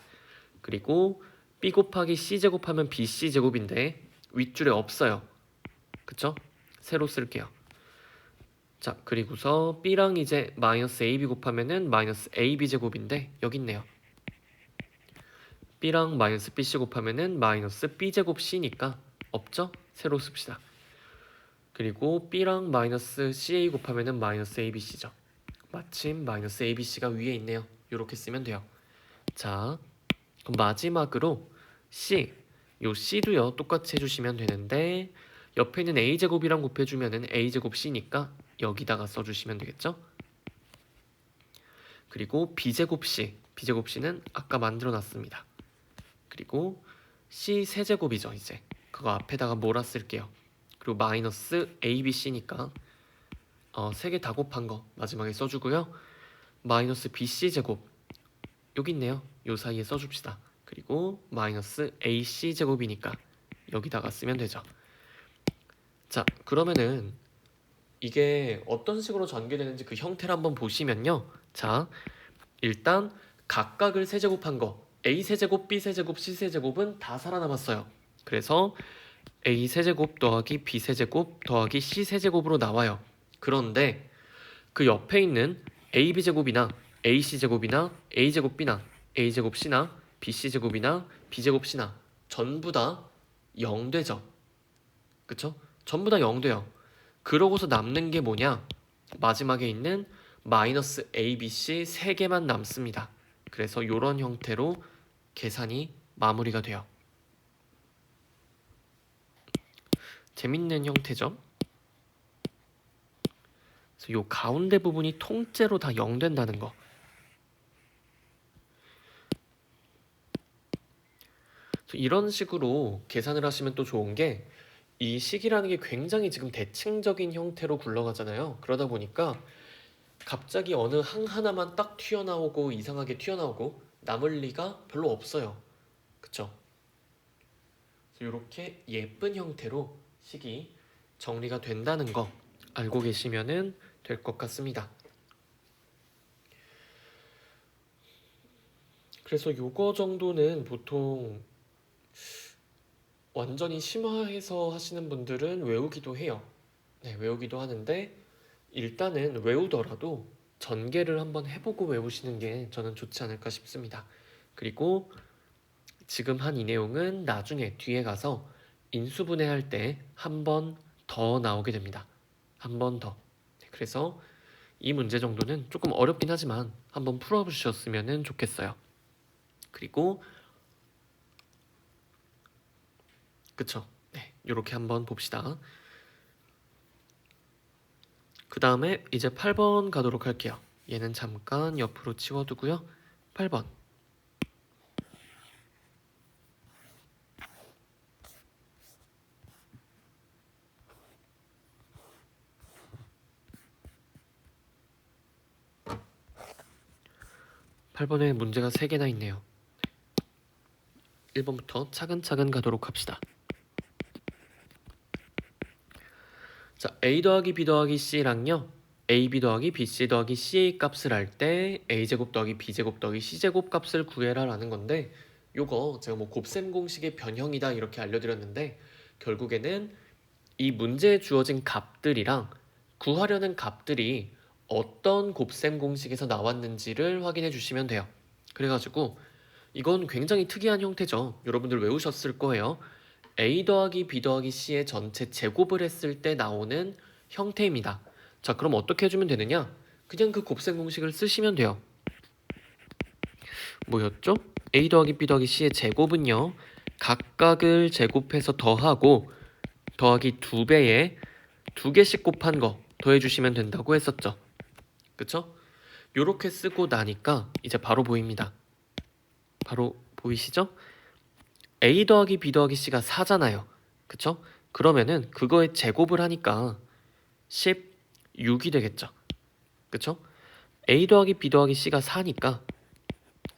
그리고 B 곱하기 C제곱 하면 BC제곱인데 윗줄에 없어요. 그쵸? 새로 쓸게요. 자, 그리고서 B랑 이제 마이너스 AB 곱하면은 마이너스 AB제곱인데 여기 있네요. B랑 마이너스 BC 곱하면은 마이너스 B제곱 C니까 없죠? 새로 씁시다. 그리고 B랑 마이너스 CA 곱하면은 마이너스 ABC죠. 마침 마이너스 ABC가 위에 있네요. 이렇게 쓰면 돼요. 자, 그럼 마지막으로 C. 요 C도요. 똑같이 해주시면 되는데 옆에 있는 A제곱이랑 곱해주면은 A제곱 C니까 여기다가 써주시면 되겠죠? 그리고 B제곱 C. B제곱 C는 아까 만들어놨습니다. 그리고 C 세제곱이죠. 이제 그거 앞에다가 몰아쓸게요. 그리고 마이너스 ABC니까 3개 다 곱한 거 마지막에 써주고요. 마이너스 BC제곱 여기 있네요. 요 사이에 써줍시다. 그리고 마이너스 AC제곱이니까 여기다가 쓰면 되죠. 자, 그러면은 이게 어떤 식으로 전개되는지 그 형태를 한번 보시면요. 자, 일단 각각을 세제곱한 거 A 세제곱, B 세제곱, C 세제곱은 다 살아남았어요. 그래서 A 세제곱 더하기 B 세제곱 더하기 C 세제곱으로 나와요. 그런데 그 옆에 있는 AB 제곱이나 AC 제곱이나 A 제곱 B나 A 제곱 C나 bc제곱이나 b제곱 c나 전부 다 0 되죠. 그쵸? 전부 다 0 돼요. 그러고서 남는 게 뭐냐? 마지막에 있는 마이너스 abc 3개만 남습니다. 그래서 이런 형태로 계산이 마무리가 돼요. 재밌는 형태죠? 그래서 요 가운데 부분이 통째로 다 0 된다는 거. 이런 식으로 계산을 하시면 또 좋은 게 이 식이라는 게 굉장히 지금 대칭적인 형태로 굴러가잖아요. 그러다 보니까 갑자기 어느 항 하나만 딱 튀어나오고 이상하게 튀어나오고 남을 리가 별로 없어요. 그쵸? 이렇게 예쁜 형태로 식이 정리가 된다는 거 알고 계시면 될 것 같습니다. 그래서 요거 정도는 보통 완전히 심화해서 하시는 분들은 외우기도 해요. 네, 외우기도 하는데 일단은 외우더라도 전개를 한번 해보고 외우시는 게 저는 좋지 않을까 싶습니다. 그리고 지금 한 이 내용은 나중에 뒤에 가서 인수분해할 때 한 번 더 나오게 됩니다. 한 번 더. 그래서 이 문제 정도는 조금 어렵긴 하지만 한번 풀어보셨으면 좋겠어요. 그리고 그쵸? 네, 이렇게 한번 봅시다. 그 다음에 이제 8번 가도록 할게요. 얘는 잠깐 옆으로 치워두고요. 8번. (8번에) 문제가 3개나 있네요. 1번부터 차근차근 가도록 합시다. 자, a 더하기 b 더하기 c랑요 ab 더하기 bc 더하기 ca 값을 할 때 a제곱 더하기 b제곱 더하기 c제곱 값을 구해라 라는 건데, 요거 제가 뭐 곱셈 공식의 변형이다 이렇게 알려드렸는데 결국에는 이 문제에 주어진 값들이랑 구하려는 값들이 어떤 곱셈 공식에서 나왔는지를 확인해 주시면 돼요. 그래가지고 이건 굉장히 특이한 형태죠. 여러분들 외우셨을 거예요. a 더하기 b 더하기 c의 전체 제곱을 했을 때 나오는 형태입니다. 자, 그럼 어떻게 해주면 되느냐? 그냥 그 곱셈 공식을 쓰시면 돼요. 뭐였죠? a 더하기 b 더하기 c의 제곱은요, 각각을 제곱해서 더하고 더하기 2배에 2개씩 곱한 거 더해주시면 된다고 했었죠. 그쵸? 요렇게 쓰고 나니까 이제 바로 보입니다. 바로 보이시죠? a 더하기 b 더하기 c가 4잖아요. 그쵸? 그러면은 그거에 제곱을 하니까 16이 되겠죠. 그쵸? a 더하기 b 더하기 c가 4니까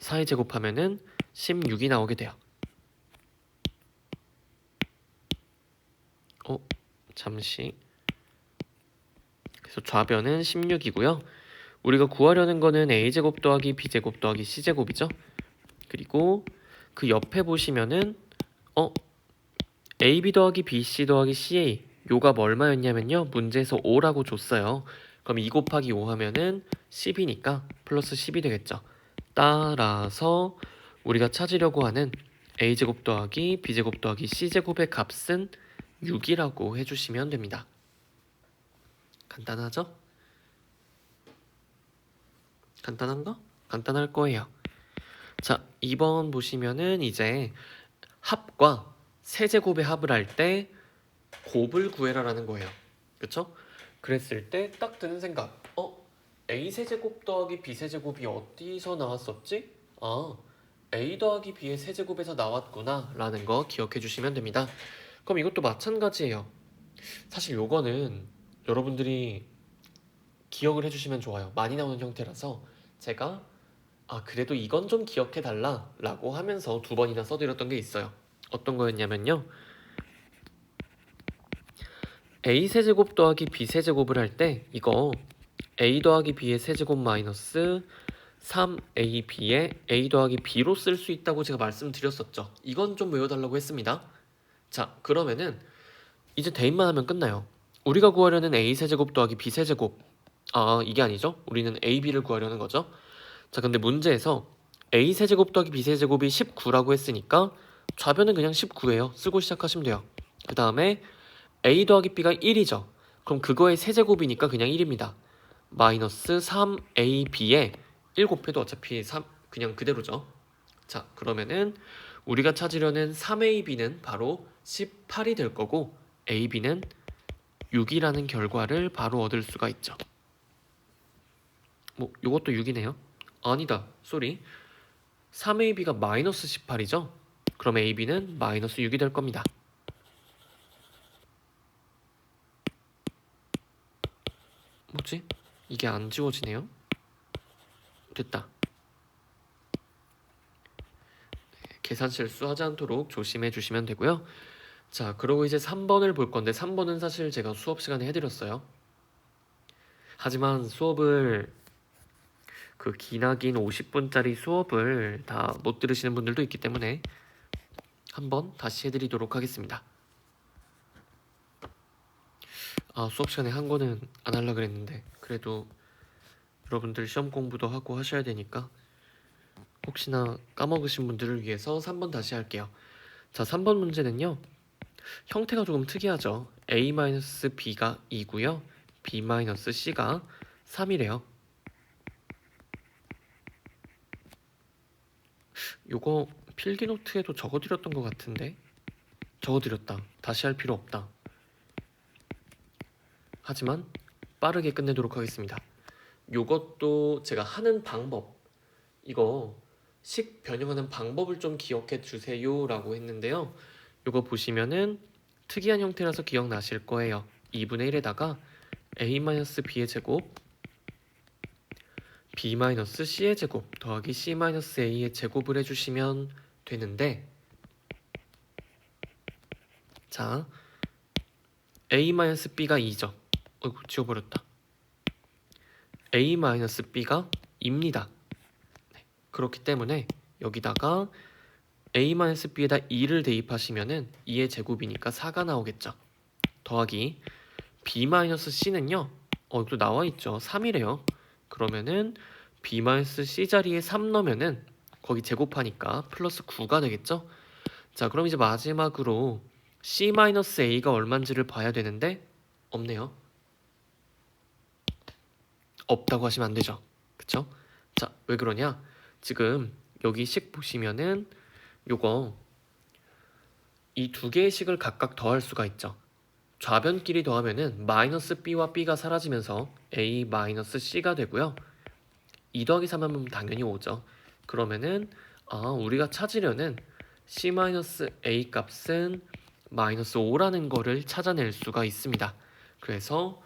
4에 제곱하면은 16이 나오게 돼요. 잠시. 그래서 좌변은 16이고요. 우리가 구하려는 거는 a제곱 더하기 b제곱 더하기 c제곱이죠. 그리고 그 옆에 보시면은 ab 더하기 bc 더하기 ca 요가 얼마였냐면요, 문제에서 5라고 줬어요. 그럼 2 곱하기 5 하면은 10이니까 플러스 10이 되겠죠. 따라서 우리가 찾으려고 하는 a제곱 더하기 b제곱 더하기 c제곱의 값은 6이라고 해주시면 됩니다. 간단하죠? 간단한가? 간단할 거예요. 자, 2번 보시면은 이제 합과 세제곱의 합을 할 때 곱을 구해라 라는 거예요. 그쵸? 그랬을 때 딱 드는 생각, a 세제곱 더하기 b 세제곱이 어디서 나왔었지? a 더하기 b의 세제곱에서 나왔구나 라는 거 기억해 주시면 됩니다. 그럼 이것도 마찬가지예요. 사실 요거는 여러분들이 기억을 해주시면 좋아요. 많이 나오는 형태라서 제가 그래도 이건 좀 기억해 달라 라고 하면서 2번이나 써드렸던 게 있어요. 어떤 거였냐면요, a 세제곱 더하기 b 세제곱을 할 때 이거 a 더하기 b의 세제곱 마이너스 3ab의 a 더하기 b로 쓸 수 있다고 제가 말씀드렸었죠. 이건 좀 외워달라고 했습니다. 자, 그러면은 이제 대입만 하면 끝나요. 우리가 구하려는 a 세제곱 더하기 b 세제곱, 이게 아니죠. 우리는 ab를 구하려는 거죠. 자, 근데 문제에서 a세제곱 더하기 b세제곱이 19라고 했으니까 좌변은 그냥 19예요. 쓰고 시작하시면 돼요. 그 다음에 a 더하기 b가 1이죠. 그럼 그거의 세제곱이니까 그냥 1입니다. 마이너스 3ab에 1 곱해도 어차피 3 그냥 그대로죠. 자, 그러면은 우리가 찾으려는 3ab는 바로 18이 될 거고 ab는 6이라는 결과를 바로 얻을 수가 있죠. 뭐 요것도 6이네요. 아니다. 쏘리. 3ab가 마이너스 18이죠. 그럼 ab는 마이너스 6이 될 겁니다. 뭐지? 이게 안 지워지네요. 됐다. 계산 실수하지 않도록 조심해 주시면 되고요. 자, 그리고 이제 3번을 볼 건데 3번은 사실 제가 수업 시간에 해드렸어요. 하지만 수업을 그 기나긴 50분짜리 수업을 다 못 들으시는 분들도 있기 때문에 한번 다시 해드리도록 하겠습니다. 수업 시간에 한 거는 안 하려고 그랬는데 그래도 여러분들 시험 공부도 하고 하셔야 되니까 혹시나 까먹으신 분들을 위해서 3번 다시 할게요. 자, 3번 문제는요. 형태가 조금 특이하죠. a-b가 2고요. b-c가 3이래요. 요거 필기노트에도 적어드렸던 것 같은데 적어드렸다. 다시 할 필요 없다. 하지만 빠르게 끝내도록 하겠습니다. 요것도 제가 하는 방법, 이거 식 변형하는 방법을 좀 기억해 주세요 라고 했는데요. 요거 보시면은 특이한 형태라서 기억나실 거예요. 2분의 1에다가 a-b의 제곱 b-c의 제곱 더하기 c-a의 제곱을 해주시면 되는데, 자, a-b가 2죠. 어이구, 지워버렸다. a-b가 2입니다. 네, 그렇기 때문에 여기다가 a-b에다 2를 대입하시면은 2의 제곱이니까 4가 나오겠죠. 더하기 b-c는요. 이것도 나와있죠. 3이래요. 그러면은 b-c 자리에 3 넣으면은 거기 제곱하니까 플러스 9가 되겠죠. 자, 그럼 이제 마지막으로 c-a가 얼마인지를 봐야 되는데 없네요. 없다고 하시면 안 되죠. 그쵸? 자, 왜 그러냐? 지금 여기 식 보시면은 요거 이 두 개의 식을 각각 더할 수가 있죠. 좌변끼리 더하면은 마이너스 b와 b가 사라지면서 a 마이너스 c가 되고요. 2 더하기 3 하면 당연히 5죠. 그러면은 우리가 찾으려는 c-a 값은 마이너스 5라는 거를 찾아낼 수가 있습니다. 그래서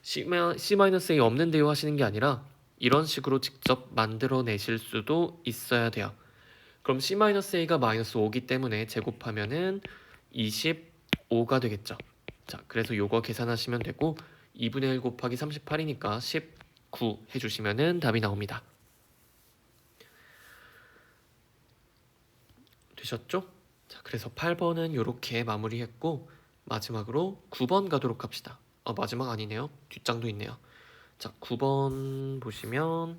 c-a 없는데요 하시는 게 아니라 이런 식으로 직접 만들어내실 수도 있어야 돼요. 그럼 c-a가 마이너스 5기 때문에 제곱하면은 25가 되겠죠. 자, 그래서 요거 계산하시면 되고 2분의 1 곱하기 38이니까 19 해주시면은 답이 나옵니다. 되셨죠? 자, 그래서 8번은 이렇게 마무리했고 마지막으로 9번 가도록 합시다. 마지막 아니네요. 뒷장도 있네요. 자, 9번 보시면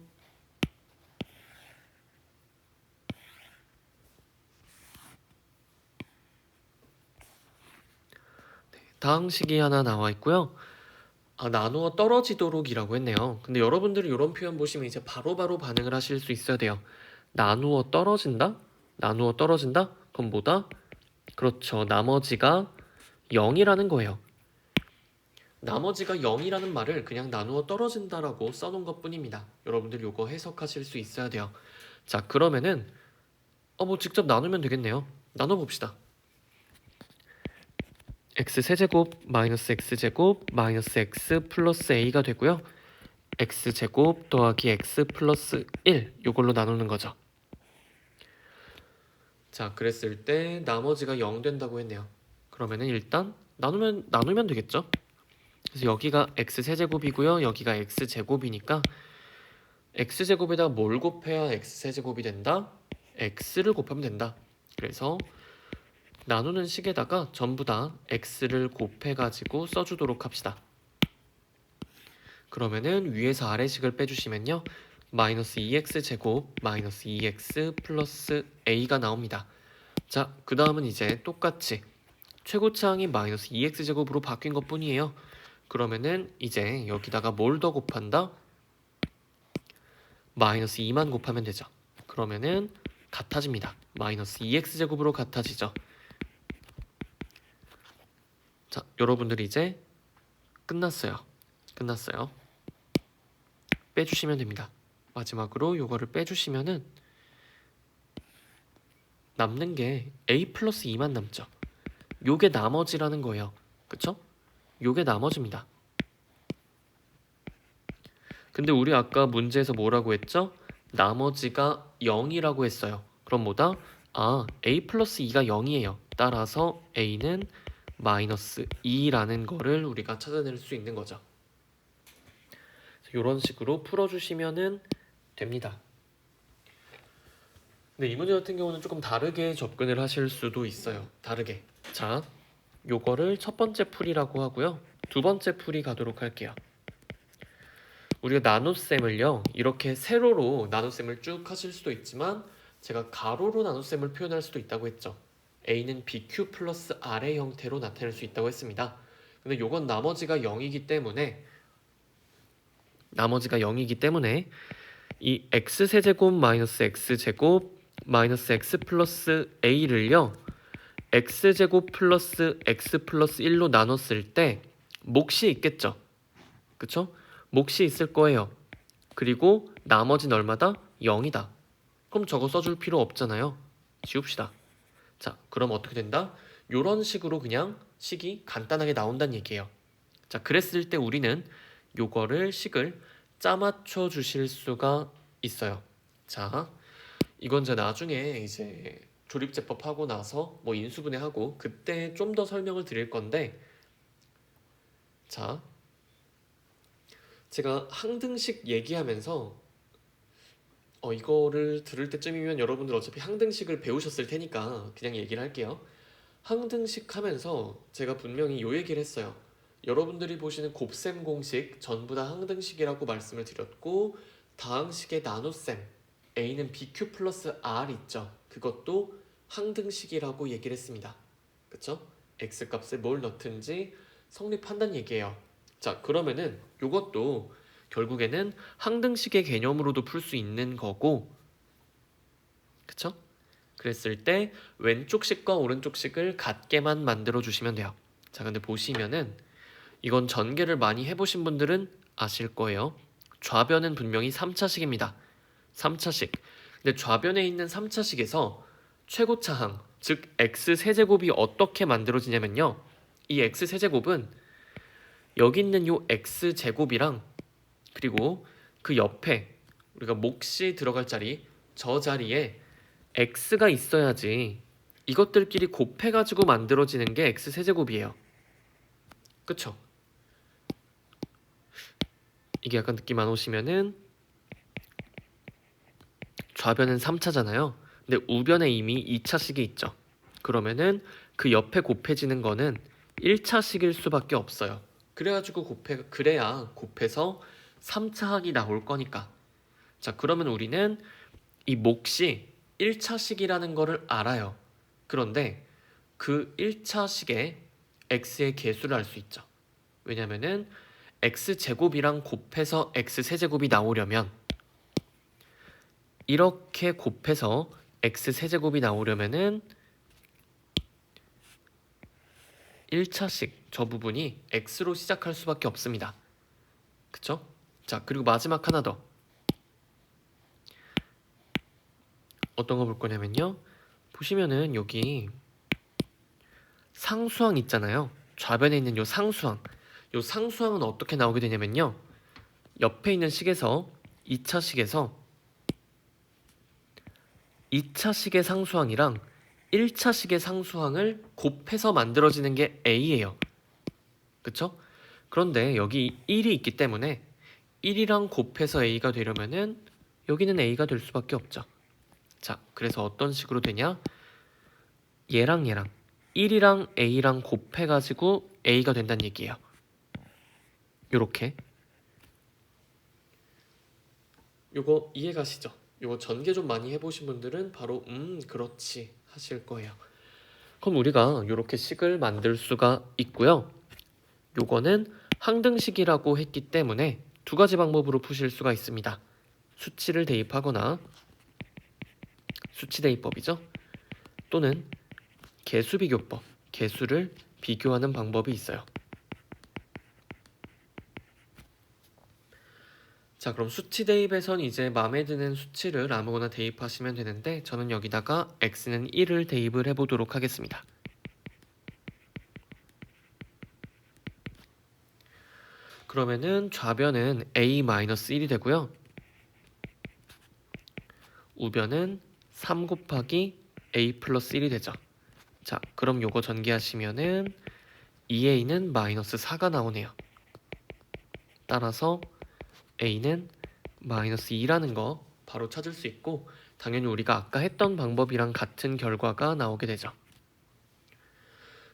다항식이 하나 나와 있고요. 나누어 떨어지도록이라고 했네요. 근데 여러분들이 이런 표현 보시면 이제 바로바로 반응을 하실 수 있어야 돼요. 나누어 떨어진다? 나누어 떨어진다? 그럼 뭐다? 그렇죠. 나머지가 0이라는 거예요. 나머지가 0이라는 말을 그냥 나누어 떨어진다라고 써놓은 것 뿐입니다. 여러분들 이거 해석하실 수 있어야 돼요. 자, 그러면은 뭐 직접 나누면 되겠네요. 나눠봅시다. x세제곱 마이너스 x제곱 마이너스 x 플러스 a가 되고요. x제곱 더하기 x 플러스 1 이걸로 나누는 거죠. 자, 그랬을 때 나머지가 0 된다고 했네요. 그러면은 일단 나누면 되겠죠. 그래서 여기가 x세제곱이고요. 여기가 x제곱이니까 x제곱에다 뭘 곱해야 x세제곱이 된다? x를 곱하면 된다. 그래서 나누는 식에다가 전부 다 x를 곱해가지고 써주도록 합시다. 그러면은 위에서 아래식을 빼주시면요. 마이너스 2x제곱 마이너스 2x 플러스 a가 나옵니다. 자, 그 다음은 이제 똑같이 최고차항이 마이너스 2x제곱으로 바뀐 것 뿐이에요. 그러면은 이제 여기다가 뭘 더 곱한다? 마이너스 2만 곱하면 되죠. 그러면은 같아집니다. 마이너스 2x제곱으로 같아지죠. 자, 여러분들 이제 끝났어요. 빼주시면 됩니다. 마지막으로 요거를 빼주시면은 남는 게 a 플러스 2만 남죠. 요게 나머지라는 거예요. 그쵸? 요게 나머지입니다. 근데 우리 아까 문제에서 뭐라고 했죠? 나머지가 0이라고 했어요. 그럼 뭐다? a 플러스 2가 0이에요. 따라서 a는 마이너스 2라는 거를 우리가 찾아낼 수 있는 거죠. 이런 식으로 풀어주시면 됩니다. 근데 이 문제 같은 경우는 조금 다르게 접근을 하실 수도 있어요. 다르게. 자, 요거를 첫 번째 풀이라고 하고요. 두 번째 풀이 가도록 할게요. 우리가 나눗셈을요, 이렇게 세로로 나눗셈을 쭉 하실 수도 있지만 제가 가로로 나눗셈을 표현할 수도 있다고 했죠. a는 bq 플러스 r의 형태로 나타낼 수 있다고 했습니다. 근데 요건 나머지가 0이기 때문에 이 x세제곱 마이너스 x제곱 마이너스 x 플러스 a를요, x제곱 플러스 x 플러스 1로 나눴을 때 몫이 있겠죠. 그쵸? 몫이 있을 거예요. 그리고 나머지는 얼마다? 0이다. 그럼 저거 써줄 필요 없잖아요. 지웁시다. 자, 그럼 어떻게 된다? 요런 식으로 그냥 식이 간단하게 나온다는 얘기예요. 자, 그랬을 때 우리는 요거를 식을 짜맞춰 주실 수가 있어요. 자, 이건 제가 나중에 이제 조립제법 하고 나서 뭐 인수분해하고 그때 좀 더 설명을 드릴 건데, 자, 제가 항등식 얘기하면서 이거를 들을 때쯤이면 여러분들 어차피 항등식을 배우셨을 테니까 그냥 얘기를 할게요. 항등식 하면서 제가 분명히 요 얘기를 했어요. 여러분들이 보시는 곱셈 공식 전부 다 항등식이라고 말씀을 드렸고, 다항식의 나눗셈 a는 bq 플러스 r 있죠. 그것도 항등식이라고 얘기를 했습니다. 그쵸? x값에 뭘 넣든지 성립한다는 얘기예요. 자, 그러면은 요것도 결국에는 항등식의 개념으로도 풀 수 있는 거고, 그쵸? 그랬을 때 왼쪽 식과 오른쪽 식을 같게만 만들어 주시면 돼요. 자, 근데 보시면은 이건 전개를 많이 해보신 분들은 아실 거예요. 좌변은 분명히 3차식입니다. 3차식. 근데 좌변에 있는 3차식에서 최고차항, 즉 x세제곱이 어떻게 만들어지냐면요, 이 x세제곱은 여기 있는 요 x제곱이랑 그리고 그 옆에 우리가 몫이 들어갈 자리, 저 자리에 x가 있어야지 이것들끼리 곱해가지고 만들어지는 게 x세제곱이에요. 그쵸? 이게 약간 느낌 안 오시면은 좌변은 3차잖아요. 근데 우변에 이미 2차식이 있죠. 그러면은 그 옆에 곱해지는 거는 1차식일 수밖에 없어요. 그래가지고 그래야 곱해서 3차항이 나올 거니까. 자, 그러면 우리는 이 몫이 1차식이라는 거를 알아요. 그런데 그 1차식에 x의 개수를 알 수 있죠. 왜냐면은 x제곱이랑 곱해서 x세제곱이 나오려면, 이렇게 곱해서 x세제곱이 나오려면은 1차식 저 부분이 x로 시작할 수밖에 없습니다. 그쵸? 자, 그리고 마지막 하나 더. 어떤 거 볼 거냐면요, 보시면은 여기 상수항 있잖아요. 좌변에 있는 요 상수항. 요 상수항은 어떻게 나오게 되냐면요, 옆에 있는 식에서 2차식에서 2차식의 상수항이랑 1차식의 상수항을 곱해서 만들어지는 게 a예요. 그쵸? 그런데 여기 1이 있기 때문에 1이랑 곱해서 a가 되려면은 여기는 a가 될 수밖에 없죠. 자, 그래서 어떤 식으로 되냐? 얘랑 1이랑 a랑 곱해가지고 a가 된다는 얘기예요. 요렇게 요거 이해가시죠? 요거 전개 좀 많이 해보신 분들은 바로 그렇지 하실 거예요. 그럼 우리가 이렇게 식을 만들 수가 있고요. 요거는 항등식이라고 했기 때문에 두 가지 방법으로 푸실 수가 있습니다. 수치를 대입하거나 수치 대입법이죠. 또는 개수 비교법, 개수를 비교하는 방법이 있어요. 자, 그럼 수치 대입에선 이제 마음에 드는 수치를 아무거나 대입하시면 되는데 저는 여기다가 x는 1을 대입을 해보도록 하겠습니다. 그러면은 좌변은 a-1이 되고요. 우변은 3 곱하기 a 플러스 1이 되죠. 자, 그럼 요거 전개하시면은 2a는 마이너스 4가 나오네요. 따라서 a는 마이너스 2라는 거 바로 찾을 수 있고 당연히 우리가 아까 했던 방법이랑 같은 결과가 나오게 되죠.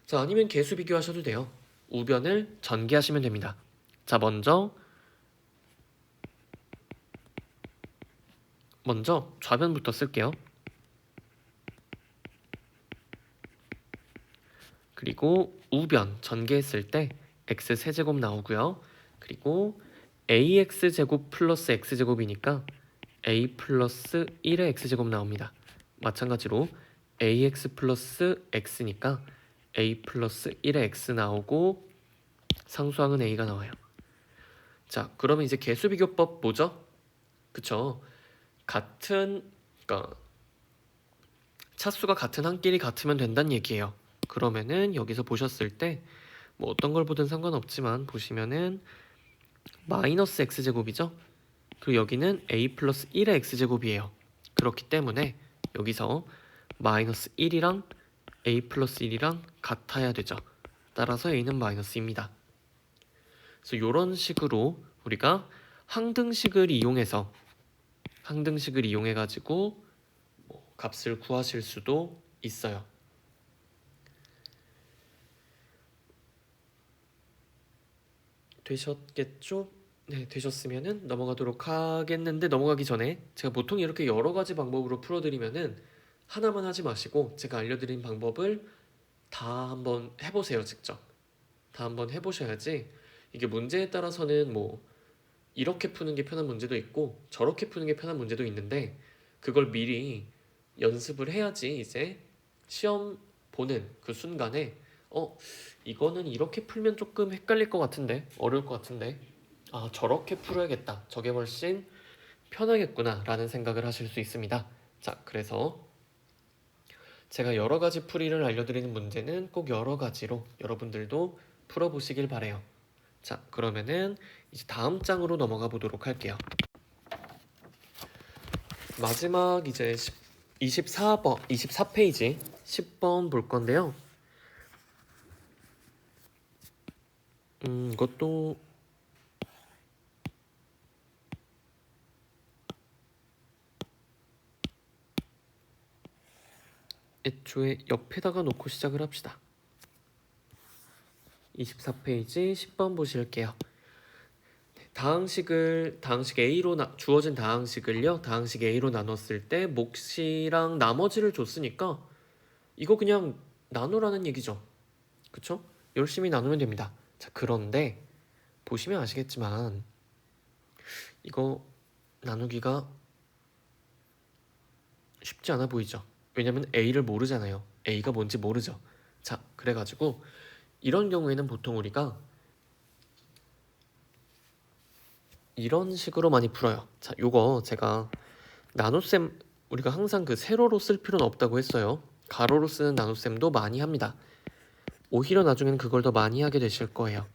자, 아니면 개수 비교하셔도 돼요. 우변을 전개하시면 됩니다. 자, 먼저 좌변부터 쓸게요. 그리고 우변 전개했을 때 x 세제곱 나오고요. 그리고 ax제곱 플러스 x제곱이니까 a 플러스 1의 x제곱 나옵니다. 마찬가지로 ax 플러스 x니까 a 플러스 1의 x 나오고 상수항은 a가 나와요. 자, 그러면 이제 개수 비교법 뭐죠? 그쵸? 그러니까 차수가 같은 한 길이 같으면 된다는 얘기예요. 그러면은 여기서 보셨을 때 뭐 어떤 걸 보든 상관없지만 보시면은 마이너스 x제곱이죠? 그리고 여기는 a 플러스 1의 x제곱이에요. 그렇기 때문에 여기서 마이너스 1이랑 a 플러스 1이랑 같아야 되죠. 따라서 a는 마이너스입니다. 그래서 이런 식으로 우리가 항등식을 이용해 가지고 값을 구하실 수도 있어요. 되셨겠죠? 네, 되셨으면은 넘어가도록 하겠는데 넘어가기 전에 제가 보통 이렇게 여러 가지 방법으로 풀어드리면은 하나만 하지 마시고 제가 알려드린 방법을 다 한번 해보세요. 직접 다 한번 해보셔야지 이게 문제에 따라서는 뭐 이렇게 푸는 게 편한 문제도 있고 저렇게 푸는 게 편한 문제도 있는데 그걸 미리 연습을 해야지 이제 시험 보는 그 순간에 이거는 이렇게 풀면 조금 헷갈릴 것 같은데 어려울 것 같은데 아 저렇게 풀어야겠다 저게 훨씬 편하겠구나 라는 생각을 하실 수 있습니다. 자, 그래서 제가 여러 가지 풀이를 알려드리는 문제는 꼭 여러 가지로 여러분들도 풀어보시길 바래요. 자, 그러면은 이제 다음 장으로 넘어가 보도록 할게요. 마지막 이제 24페이지 10번 볼 건데요. 이것도 애초에 옆에다가 놓고 시작을 합시다. 24페이지 10번 보실게요. 다항식 A로 주어진 다항식을요. 다항식 A로 나눴을 때 몫이랑 나머지를 줬으니까 이거 그냥 나누라는 얘기죠. 그쵸? 열심히 나누면 됩니다. 자, 그런데 보시면 아시겠지만 이거 나누기가 쉽지 않아 보이죠? 왜냐면 A를 모르잖아요. A가 뭔지 모르죠. 자, 그래가지고 이런 경우에는 보통 우리가 이런 식으로 많이 풀어요. 자, 요거 제가 나눗셈 우리가 항상 그 세로로 쓸 필요는 없다고 했어요. 가로로 쓰는 나눗셈도 많이 합니다. 오히려 나중에는 그걸 더 많이 하게 되실 거예요.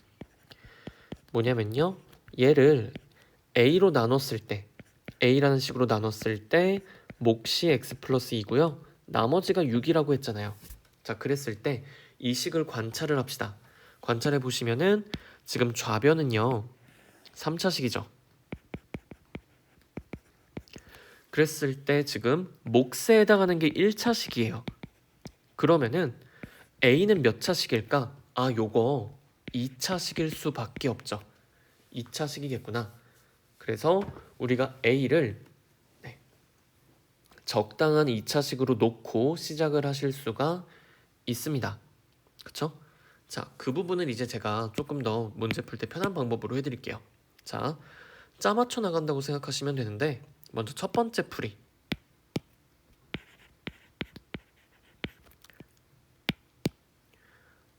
뭐냐면요. 얘를 A로 나눴을 때 A라는 식으로 나눴을 때 몫이 x 플러스 2고요. 나머지가 6이라고 했잖아요. 자, 그랬을 때 이 식을 관찰을 합시다. 관찰해 보시면은 지금 좌변은요. 3차식이죠. 그랬을 때 지금 몫에 해당하는 게 1차식이에요. 그러면은 A는 몇 차식일까? 아, 요거 2차식일 수밖에 없죠. 2차식이겠구나. 그래서 우리가 A를 적당한 2차식으로 놓고 시작을 하실 수가 있습니다. 그쵸? 자, 그 부분을 이제 제가 조금 더 문제 풀 때 편한 방법으로 해드릴게요. 자, 짜맞춰 나간다고 생각하시면 되는데 먼저 첫 번째 풀이.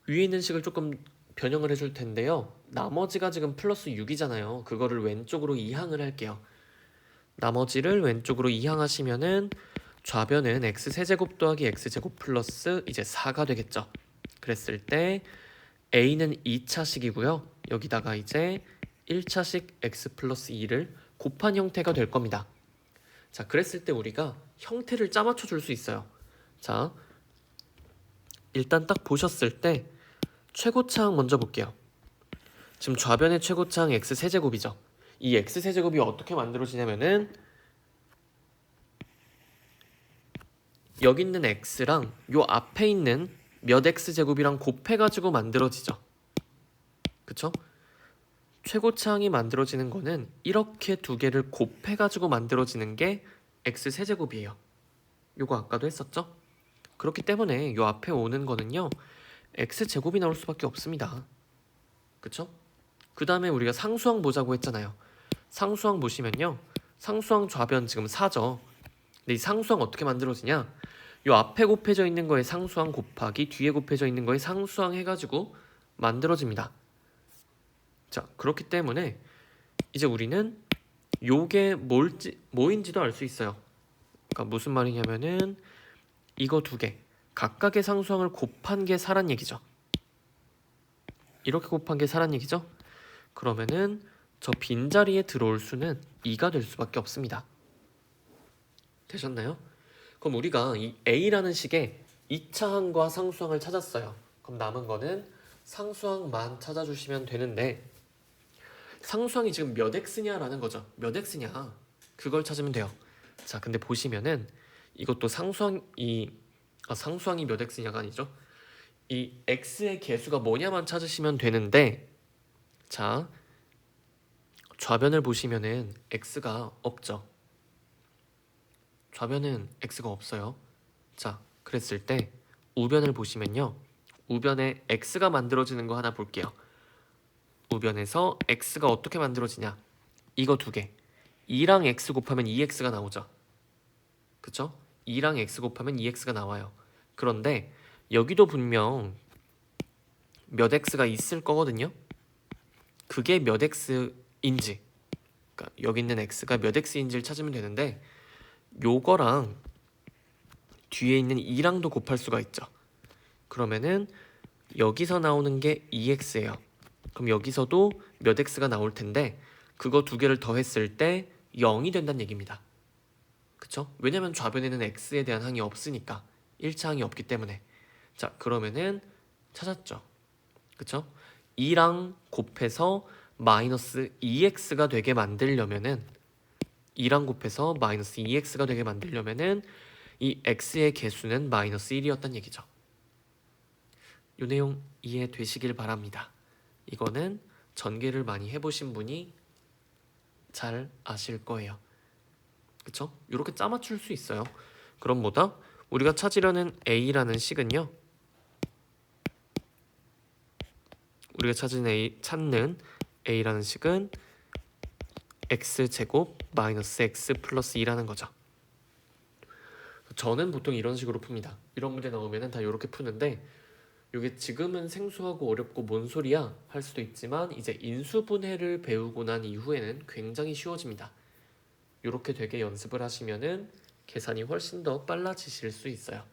위에 있는 식을 조금 변형을 해줄 텐데요. 나머지가 지금 플러스 6이잖아요. 그거를 왼쪽으로 이항을 할게요. 나머지를 왼쪽으로 이항하시면은 좌변은 x세제곱 더하기 x제곱 플러스 이제 4가 되겠죠. 그랬을 때 a는 2차식이고요. 여기다가 이제 1차식 x 플러스 2를 곱한 형태가 될 겁니다. 자, 그랬을 때 우리가 형태를 짜맞춰 줄 수 있어요. 자, 일단 딱 보셨을 때 최고차항 먼저 볼게요. 지금 좌변의 최고차항 x세제곱이죠. 이 x세제곱이 어떻게 만들어지냐면은 여기 있는 x랑 요 앞에 있는 몇 x제곱이랑 곱해가지고 만들어지죠. 그쵸? 최고차항이 만들어지는 거는 이렇게 두 개를 곱해가지고 만들어지는 게 x세제곱이에요. 요거 아까도 했었죠? 그렇기 때문에 요 앞에 오는 거는요 x제곱이 나올 수밖에 없습니다. 그쵸? 그 다음에 우리가 상수항 보자고 했잖아요. 상수항 보시면요 상수항 좌변 지금 4죠. 근데 이 상수항 어떻게 만들어지냐, 요 앞에 곱해져 있는 거에 상수항 곱하기 뒤에 곱해져 있는 거에 상수항 해가지고 만들어집니다. 자, 그렇기 때문에 이제 우리는 요게 뭐인지도 알 수 있어요. 그러니까 무슨 말이냐면은 이거 두 개 각각의 상수항을 곱한 게 4란 얘기죠. 이렇게 곱한 게 4란 얘기죠. 그러면은 저 빈자리에 들어올 수는 2가 될 수밖에 없습니다. 되셨나요? 그럼 우리가 이 A라는 식의 2차항과 상수항을 찾았어요. 그럼 남은 거는 상수항만 찾아주시면 되는데 상수항이 지금 몇 x냐라는 거죠. 몇 x냐 그걸 찾으면 돼요. 자, 근데 보시면은 이것도 상수항이 몇 x냐가 아니죠. 이 x의 개수가 뭐냐만 찾으시면 되는데, 자, 좌변을 보시면은 x가 없죠. 좌변은 x가 없어요. 자, 그랬을 때 우변을 보시면요 우변에 x가 만들어지는 거 하나 볼게요. 우변에서 x가 어떻게 만들어지냐, 이거 두 개 2랑 x 곱하면 2x가 나오죠. 그쵸? 2랑 x 곱하면 2x가 나와요. 그런데 여기도 분명 몇 x가 있을 거거든요. 그게 몇 x인지, 그러니까 여기 있는 x가 몇 x인지를 찾으면 되는데 요거랑 뒤에 있는 2랑도 곱할 수가 있죠. 그러면은 여기서 나오는 게 2x예요. 그럼 여기서도 몇 x가 나올 텐데 그거 두 개를 더했을 때 0이 된다는 얘기입니다. 그쵸? 왜냐면 좌변에는 x에 대한 항이 없으니까 1차항이 없기 때문에. 자, 그러면은 찾았죠. 그쵸? 2랑 곱해서 마이너스 2x가 되게 만들려면은 2랑 곱해서 마이너스 2x가 되게 만들려면은 이 x의 개수는 마이너스 1이었단 얘기죠. 이 내용 이해되시길 바랍니다. 이거는 전개를 많이 해보신 분이 잘 아실 거예요. 그쵸? 이렇게 짜맞출 수 있어요. 그럼 뭐다? 우리가 찾으려는 a라는 식은요 우리가 찾는 a라는 식은 x제곱 마이너스 x 플러스 2라는 거죠. 저는 보통 이런 식으로 풉니다. 이런 문제 나오면 다 이렇게 푸는데 이게 지금은 생소하고 어렵고 뭔 소리야 할 수도 있지만 이제 인수분해를 배우고 난 이후에는 굉장히 쉬워집니다. 이렇게 되게 연습을 하시면은 계산이 훨씬 더 빨라지실 수 있어요.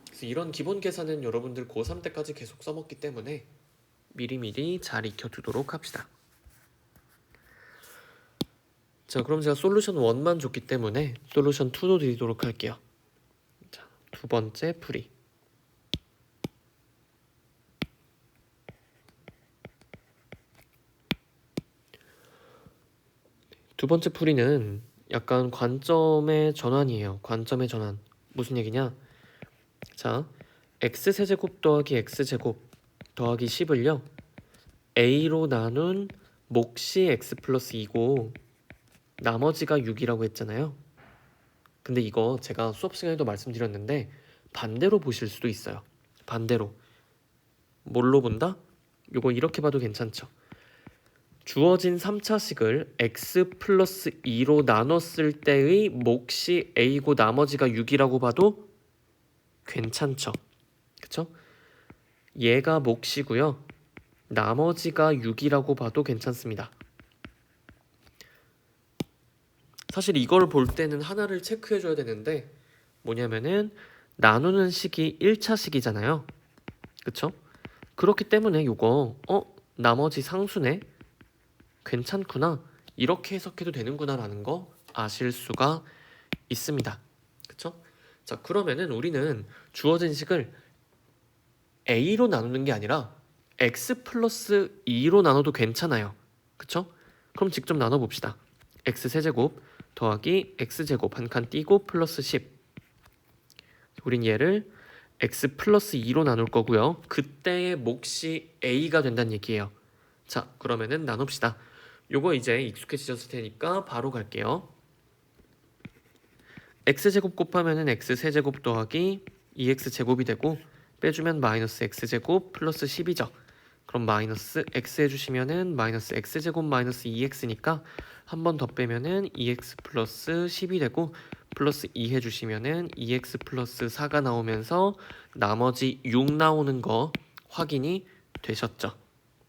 그래서 이런 기본 계산은 여러분들 고3 때까지 계속 써먹기 때문에 미리미리 잘 익혀두도록 합시다. 자, 그럼 제가 솔루션 1만 줬기 때문에 솔루션 2도 드리도록 할게요. 자, 두 번째 풀이. 두 번째 풀이는 약간 관점의 전환이에요. 관점의 전환. 무슨 얘기냐? 자, x세제곱 더하기 x제곱 더하기 10을요 A로 나눈 몫이 x 플러스 2고 나머지가 6이라고 했잖아요. 근데 이거 제가 수업 시간에도 말씀드렸는데 반대로 보실 수도 있어요. 반대로. 뭘로 본다? 요거 이렇게 봐도 괜찮죠. 주어진 3차식을 x 플러스 2로 나눴을 때의 몫이 a고 나머지가 6이라고 봐도 괜찮죠. 그쵸? 얘가 몫이고요. 나머지가 6이라고 봐도 괜찮습니다. 사실 이걸 볼 때는 하나를 체크해줘야 되는데 뭐냐면은 나누는 식이 1차식이잖아요. 그쵸? 그렇기 때문에 요거 나머지 상수네? 괜찮구나. 이렇게 해석해도 되는구나 라는 거 아실 수가 있습니다. 그쵸? 자, 그러면은 우리는 주어진 식을 a로 나누는 게 아니라 x 플러스 2로 나눠도 괜찮아요. 그쵸? 그럼 직접 나눠봅시다. x 세제곱 더하기 x제곱 한 칸 띄고 플러스 10. 우린 얘를 x 플러스 2로 나눌 거고요. 그때의 몫이 a가 된다는 얘기예요. 자, 그러면은 나눕시다. 요거 이제 익숙해지셨을 테니까 바로 갈게요. x제곱 곱하면은 x세제곱 더하기 2x제곱이 되고 빼주면 마이너스 x제곱 플러스 10이죠. 그럼 마이너스 x 해주시면은 마이너스 x제곱 마이너스 2x니까 한 번 더 빼면은 2x 플러스 10이 되고 플러스 2 해주시면은 2x 플러스 4가 나오면서 나머지 6 나오는 거 확인이 되셨죠?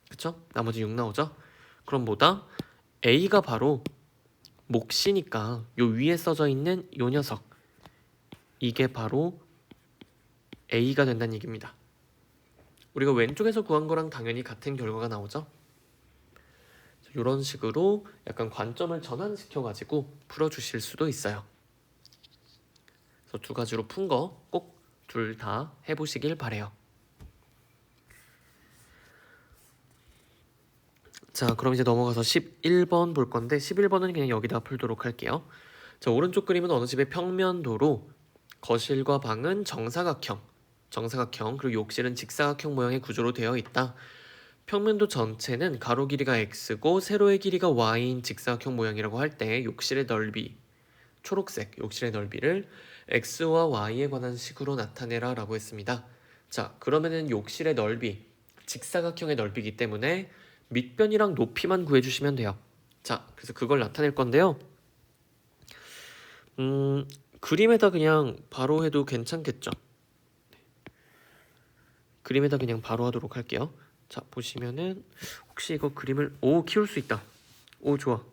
그쵸? 나머지 6 나오죠? 그럼 뭐다? a가 바로 몫이니까 요 위에 써져 있는 요 녀석 이게 바로 a가 된다는 얘기입니다. 우리가 왼쪽에서 구한 거랑 당연히 같은 결과가 나오죠. 이런 식으로 약간 관점을 전환시켜가지고 풀어주실 수도 있어요. 그래서 두 가지로 푼 거 꼭 둘 다 해보시길 바래요. 자, 그럼 이제 넘어가서 11번 볼 건데 11번은 그냥 여기다 풀도록 할게요. 자, 오른쪽 그림은 어느 집의 평면도로 거실과 방은 정사각형, 그리고 욕실은 직사각형 모양의 구조로 되어 있다. 평면도 전체는 가로 길이가 x고 세로의 길이가 y인 직사각형 모양이라고 할 때 욕실의 넓이, 초록색 욕실의 넓이를 x와 y에 관한 식으로 나타내라 라고 했습니다. 자, 그러면은 욕실의 넓이, 직사각형의 넓이기 때문에 밑변이랑 높이만 구해주시면 돼요. 자, 그래서 그걸 나타낼 건데요. 그림에다 그냥 바로 해도 괜찮겠죠? 그림에다 그냥 바로 하도록 할게요. 자, 보시면은 혹시 이거 그림을 키울 수 있다. 좋아.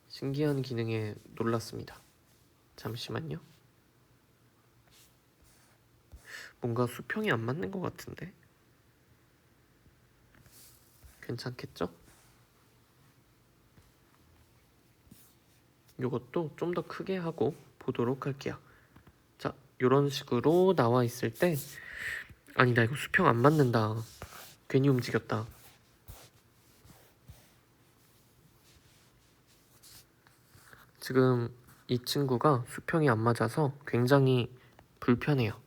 신기한 기능에 놀랐습니다. 잠시만요. 뭔가 수평이 안 맞는 것 같은데 괜찮겠죠? 이것도 좀 더 크게 하고 보도록 할게요. 자, 이런 식으로 나와 있을 때 아니다, 이거 수평 안 맞는다. 괜히 움직였다. 지금 이 친구가 수평이 안 맞아서 굉장히 불편해요.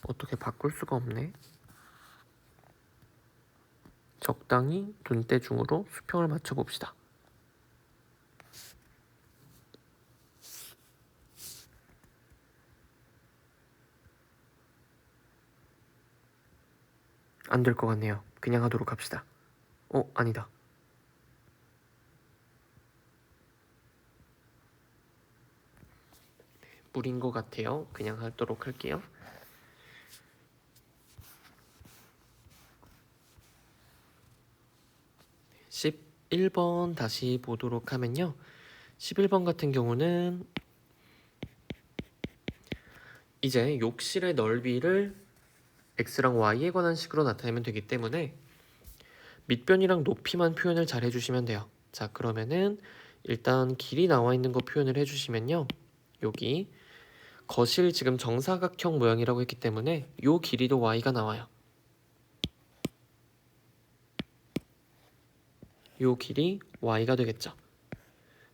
어떻게 바꿀 수가 없네. 적당히 눈대중으로 수평을 맞춰봅시다. 안 될 것 같네요. 그냥 하도록 합시다. 아니다. 물인 것 같아요. 그냥 하도록 할게요. 11번 다시 보도록 하면요. 11번 같은 경우는 이제 욕실의 넓이를 x랑 y에 관한 식으로 나타내면 되기 때문에 밑변이랑 높이만 표현을 잘 해주시면 돼요. 자, 그러면은 일단 길이 나와 있는 거 표현을 해주시면요. 여기 거실 지금 정사각형 모양이라고 했기 때문에 요 길이도 y가 나와요. 요 길이 y가 되겠죠.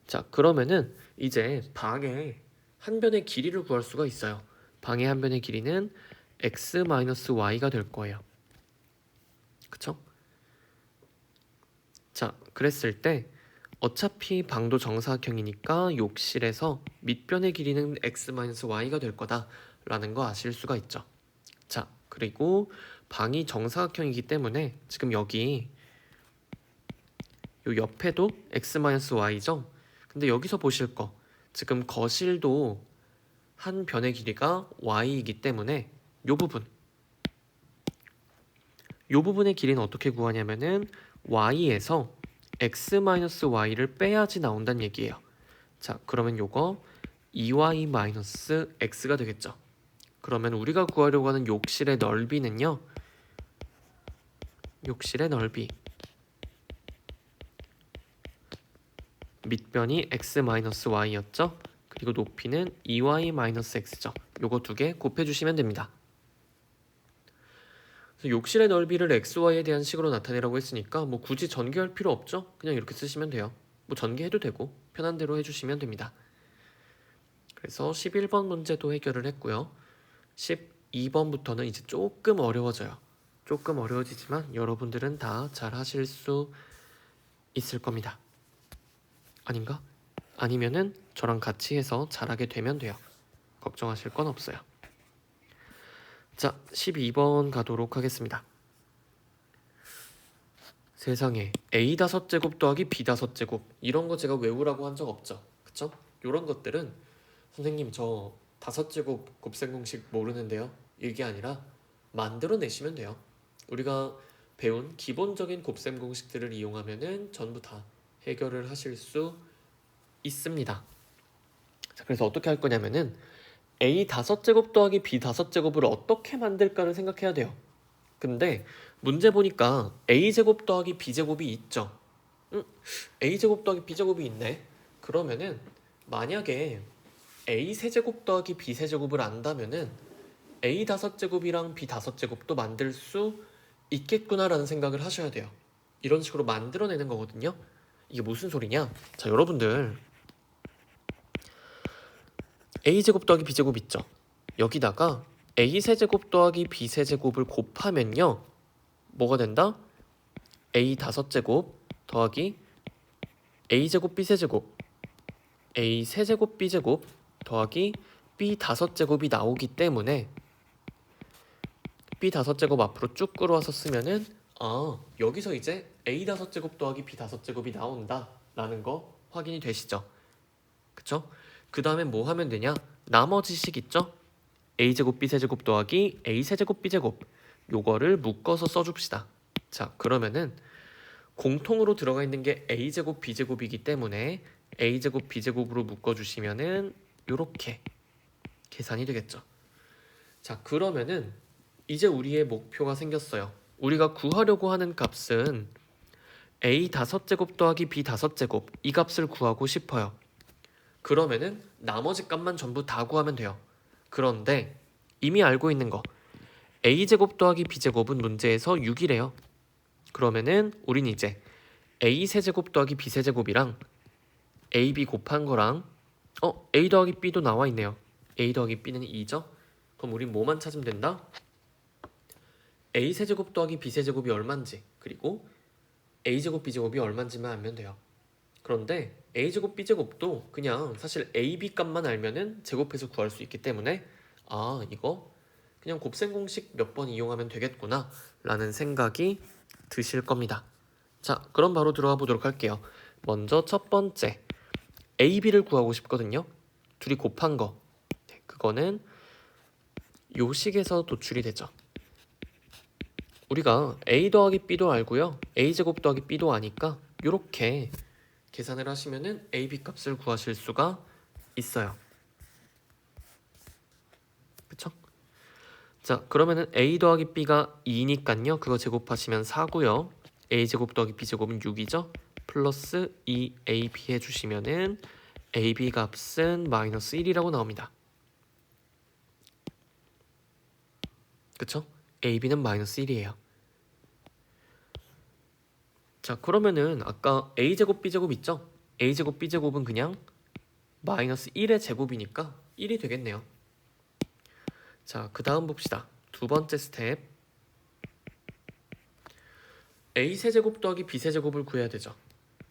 자, 그러면은 이제 방의 한 변의 길이를 구할 수가 있어요. 방의 한 변의 길이는 x-y가 될 거예요. 그쵸? 자, 그랬을 때 어차피 방도 정사각형이니까 욕실에서 밑변의 길이는 x-y가 될 거다라는 거 아실 수가 있죠. 자, 그리고 방이 정사각형이기 때문에 지금 여기 요 옆에도 x-y죠. 근데 여기서 보실 거 지금 거실도 한 변의 길이가 y이기 때문에 요 부분의 길이는 어떻게 구하냐면은 y에서 x-y를 빼야지 나온다는 얘기예요. 자, 그러면 요거 2y-x가 되겠죠. 그러면 우리가 구하려고 하는 욕실의 넓이는요. 욕실의 넓이 밑변이 x-y였죠. 그리고 높이는 2y-x죠. 요거 두 개 곱해주시면 됩니다. 그래서 욕실의 넓이를 xy에 대한 식으로 나타내라고 했으니까 뭐 굳이 전개할 필요 없죠. 그냥 이렇게 쓰시면 돼요. 뭐 전개해도 되고 편한 대로 해주시면 됩니다. 그래서 11번 문제도 해결을 했고요. 12번부터는 이제 조금 어려워져요. 조금 어려워지지만 여러분들은 다 잘 하실 수 있을 겁니다. 아닌가? 아니면은 저랑 같이 해서 잘하게 되면 돼요. 걱정하실 건 없어요. 자, 12번 가도록 하겠습니다. 세상에 a-제곱 더하기 b-제곱 이런 거 제가 외우라고 한 적 없죠. 그쵸? 이런 것들은 선생님 저 5제곱 곱셈 공식 모르는데요. 이게 아니라 만들어내시면 돼요. 우리가 배운 기본적인 곱셈 공식들을 이용하면은 전부 다 해결을 하실 수 있습니다. 자, 그래서 어떻게 할 거냐면은 a-제곱 더하기 b-제곱을 어떻게 만들까를 생각해야 돼요. 근데 문제 보니까 a제곱 더하기 b제곱이 있죠. a제곱 더하기 b제곱이 있네. 그러면은 만약에 a 세제곱 더하기 b 세제곱을 안다면은 a-제곱이랑 b-제곱도 만들 수 있겠구나라는 생각을 하셔야 돼요. 이런 식으로 만들어내는 거거든요. 이게 무슨 소리냐? 자, 여러분들 a제곱 더하기 b제곱 있죠? 여기다가 a세제곱 더하기 b세제곱을 곱하면요. 뭐가 된다? a-제곱 더하기 a제곱 b세제곱 a세제곱 b제곱 더하기 b-제곱이 나오기 때문에 b-제곱 앞으로 쭉 끌어와서 쓰면은 여기서 이제 a-제곱 더하기 b-제곱이 나온다 라는 거 확인이 되시죠? 그쵸? 그 다음에 뭐 하면 되냐? 나머지 식 있죠? a제곱 b세제곱 더하기 a세제곱 b제곱 요거를 묶어서 써줍시다. 자, 그러면은 공통으로 들어가 있는 게 a제곱 b제곱이기 때문에 a제곱 b제곱으로 묶어주시면은 요렇게 계산이 되겠죠. 자, 그러면은 이제 우리의 목표가 생겼어요. 우리가 구하려고 하는 값은 a-제곱 더하기 b-제곱 이 값을 구하고 싶어요. 그러면은 나머지 값만 전부 다 구하면 돼요. 그런데 이미 알고 있는 거 a제곱 더하기 b제곱은 문제에서 6이래요. 그러면은 우린 이제 a세제곱 더하기 b세제곱이랑 ab 곱한 거랑 a 더하기 b도 나와 있네요. a 더하기 b는 2죠? 그럼 우린 뭐만 찾으면 된다? a세제곱 더하기 b세제곱이 얼만지 그리고 a제곱 b제곱이 얼만지만 알면 돼요. 그런데 a제곱 b제곱도 그냥 사실 ab 값만 알면은 제곱해서 구할 수 있기 때문에 이거 그냥 곱셈 공식 몇 번 이용하면 되겠구나 라는 생각이 드실 겁니다. 자, 그럼 바로 들어가 보도록 할게요. 먼저 첫 번째 ab를 구하고 싶거든요. 둘이 곱한 거 그거는 요 식에서 도출이 되죠. 우리가 a 더하기 b도 알고요. a제곱 더하기 b도 아니까 요렇게 계산을 하시면은 ab 값을 구하실 수가 있어요. 그쵸? 자, 그러면은 a 더하기 b가 2니깐요. 그거 제곱하시면 4고요. a제곱 더하기 b제곱은 6이죠. 플러스 2ab 해주시면은 ab 값은 마이너스 1이라고 나옵니다. 그쵸? ab는 마이너스 1이에요. 자, 그러면은 아까 a제곱 b제곱 있죠? a제곱 b제곱은 그냥 마이너스 1의 제곱이니까 1이 되겠네요. 자, 그 다음 봅시다. 두 번째 스텝. a세제곱 더하기 b세제곱을 구해야 되죠.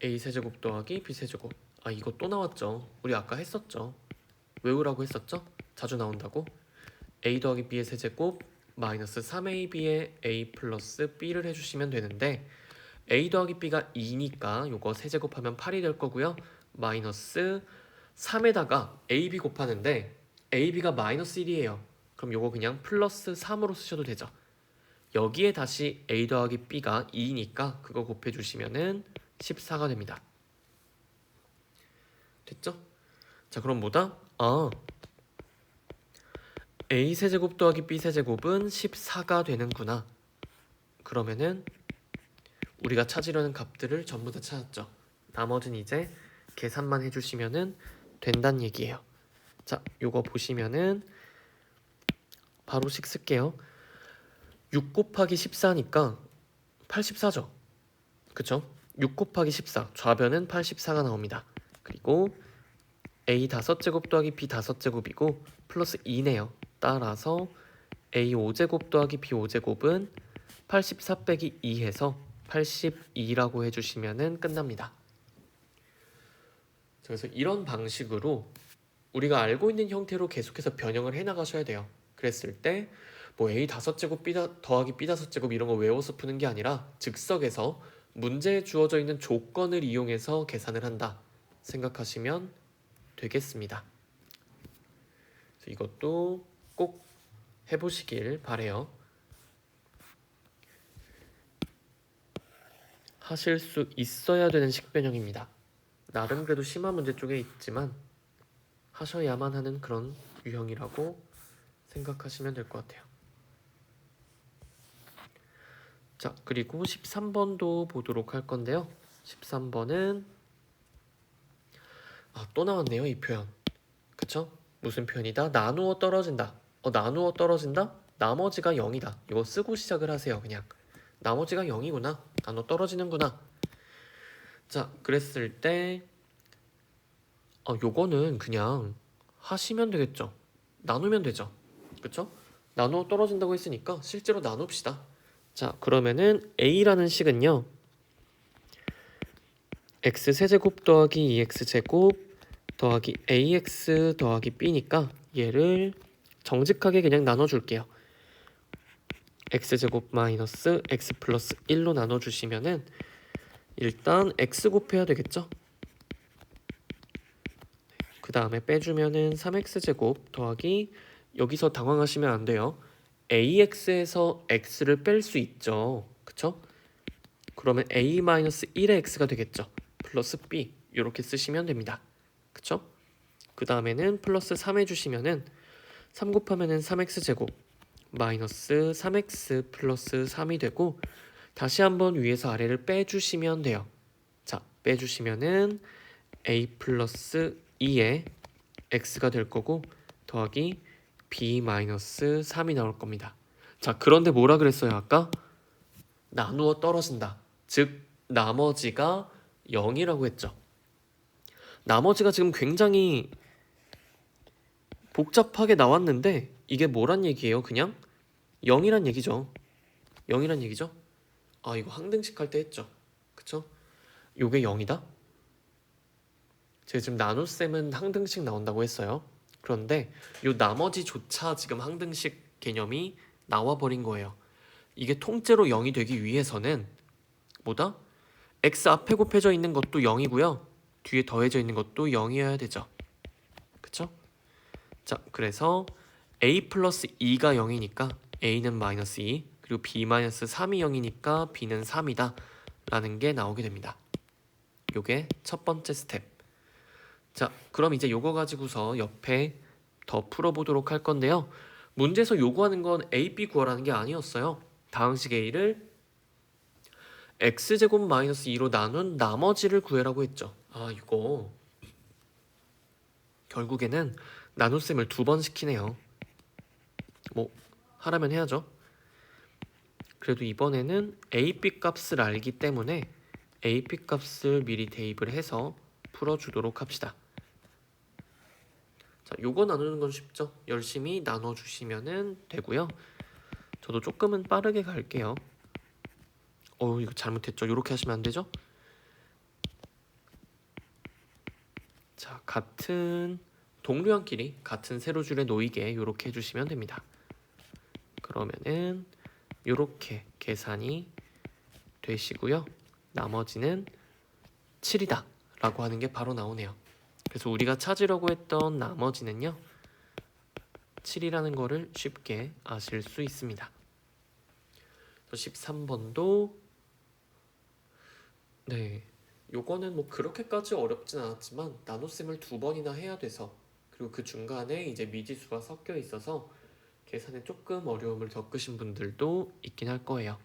a세제곱 더하기 b세제곱. 아, 이거 또 나왔죠. 우리 아까 했었죠. 외우라고 했었죠? 자주 나온다고. a 더하기 b의 세제곱 마이너스 3ab의 a 플러스 b를 해주시면 되는데 a 더하기 b가 2니까 요거 세제곱하면 8이 될 거고요. 마이너스 3에다가 ab 곱하는데 ab가 마이너스 1이에요. 그럼 요거 그냥 플러스 3으로 쓰셔도 되죠. 여기에 다시 a 더하기 b가 2니까 그거 곱해주시면은 14가 됩니다. 됐죠? 자, 그럼 뭐다? a 세제곱 더하기 b 세제곱은 14가 되는구나. 그러면은 우리가 찾으려는 값들을 전부 다 찾았죠. 나머지는 이제 계산만 해주시면은 된다는 얘기예요. 자, 요거 보시면은 바로 식 쓸게요. 6 곱하기 14니까 84죠. 그쵸? 6 곱하기 14 좌변은 84가 나옵니다. 그리고 a 5제곱 더하기 b 5제곱이고 플러스 2네요. 따라서 a 5제곱 더하기 b 5제곱은 84 빼기 2 해서 82라고 해주시면 끝납니다. 그래서 이런 방식으로 우리가 알고 있는 형태로 계속해서 변형을 해나가셔야 돼요. 그랬을 때 뭐 a 5제곱 b 더하기 b 5제곱 이런 거 외워서 푸는 게 아니라 즉석에서 문제에 주어져 있는 조건을 이용해서 계산을 한다 생각하시면 되겠습니다. 그래서 이것도 꼭 해보시길 바래요. 하실 수 있어야 되는 식변형입니다. 나름 그래도 심화 문제 쪽에 있지만 하셔야만 하는 그런 유형이라고 생각하시면 될 것 같아요. 자, 그리고 13번도 보도록 할 건데요. 13번은 또 나왔네요, 이 표현. 그쵸? 무슨 표현이다? 나누어 떨어진다. 나누어 떨어진다? 나머지가 0이다. 이거 쓰고 시작을 하세요. 그냥 나머지가 0이구나. 나누어 떨어지는구나. 자, 그랬을 때 요거는 그냥 하시면 되겠죠. 나누면 되죠. 그쵸? 나누어 떨어진다고 했으니까 실제로 나눕시다. 자, 그러면은 a라는 식은요, x 세제곱 더하기 2x제곱 더하기 ax 더하기 b니까 얘를 정직하게 그냥 나눠줄게요. x제곱 마이너스 x 플러스 1로 나눠주시면은 일단 x 곱해야 되겠죠? 그 다음에 빼주면은 3x제곱 더하기, 여기서 당황하시면 안 돼요. ax에서 x를 뺄 수 있죠. 그쵸? 그러면 a-1의 x가 되겠죠. 플러스 b 이렇게 쓰시면 됩니다. 그쵸? 그 다음에는 플러스 3 해주시면은 3 곱하면은 3x제곱 마이너스 3x 플러스 3이 되고, 다시 한번 위에서 아래를 빼주시면 돼요. 자, 빼주시면은 a 플러스 2의 x가 될 거고 더하기 b 마이너스 3이 나올 겁니다. 자, 그런데 뭐라 그랬어요 아까? 나누어 떨어진다. 즉 나머지가 0이라고 했죠. 나머지가 지금 굉장히 복잡하게 나왔는데 이게 뭐란 얘기예요? 그냥 0이란 얘기죠. 0이란 얘기죠. 이거 항등식 할 때 했죠. 그쵸? 요게 0이다? 제가 지금 나눗셈은 항등식 나온다고 했어요. 그런데 요 나머지조차 지금 항등식 개념이 나와버린 거예요. 이게 통째로 0이 되기 위해서는 뭐다? x 앞에 곱해져 있는 것도 0이고요. 뒤에 더해져 있는 것도 0이어야 되죠. 그쵸? 자, 그래서 a 플러스 2가 0이니까 a는 마이너스 2, 그리고 b 마이너스 3이 0이니까 b는 3이다 라는 게 나오게 됩니다. 요게 첫 번째 스텝. 자, 그럼 이제 요거 가지고서 옆에 더 풀어보도록 할 건데요. 문제에서 요구하는 건 a, b 구하라는 게 아니었어요. 다항식 a를 x제곱 마이너스 2로 나눈 나머지를 구해라고 했죠. 이거 결국에는 나눗셈을 2번 시키네요. 뭐 하라면 해야죠. 그래도 이번에는 a, b 값을 알기 때문에 a, b 값을 미리 대입을 해서 풀어주도록 합시다. 자, 요거 나누는 건 쉽죠? 열심히 나눠주시면 되고요. 저도 조금은 빠르게 갈게요. 이거 잘못했죠? 이렇게 하시면 안 되죠? 자, 같은 동류한끼리 같은 세로줄에 놓이게 이렇게 해주시면 됩니다. 그러면은 이렇게 계산이 되시고요. 나머지는 7이다 라고 하는 게 바로 나오네요. 그래서 우리가 찾으려고 했던 나머지는요, 7이라는 거를 쉽게 아실 수 있습니다. 13번도 네, 요거는 뭐 그렇게까지 어렵진 않았지만 나눗셈을 2번이나 해야 돼서, 그리고 그 중간에 이제 미지수가 섞여 있어서 계산에 조금 어려움을 겪으신 분들도 있긴 할 거예요.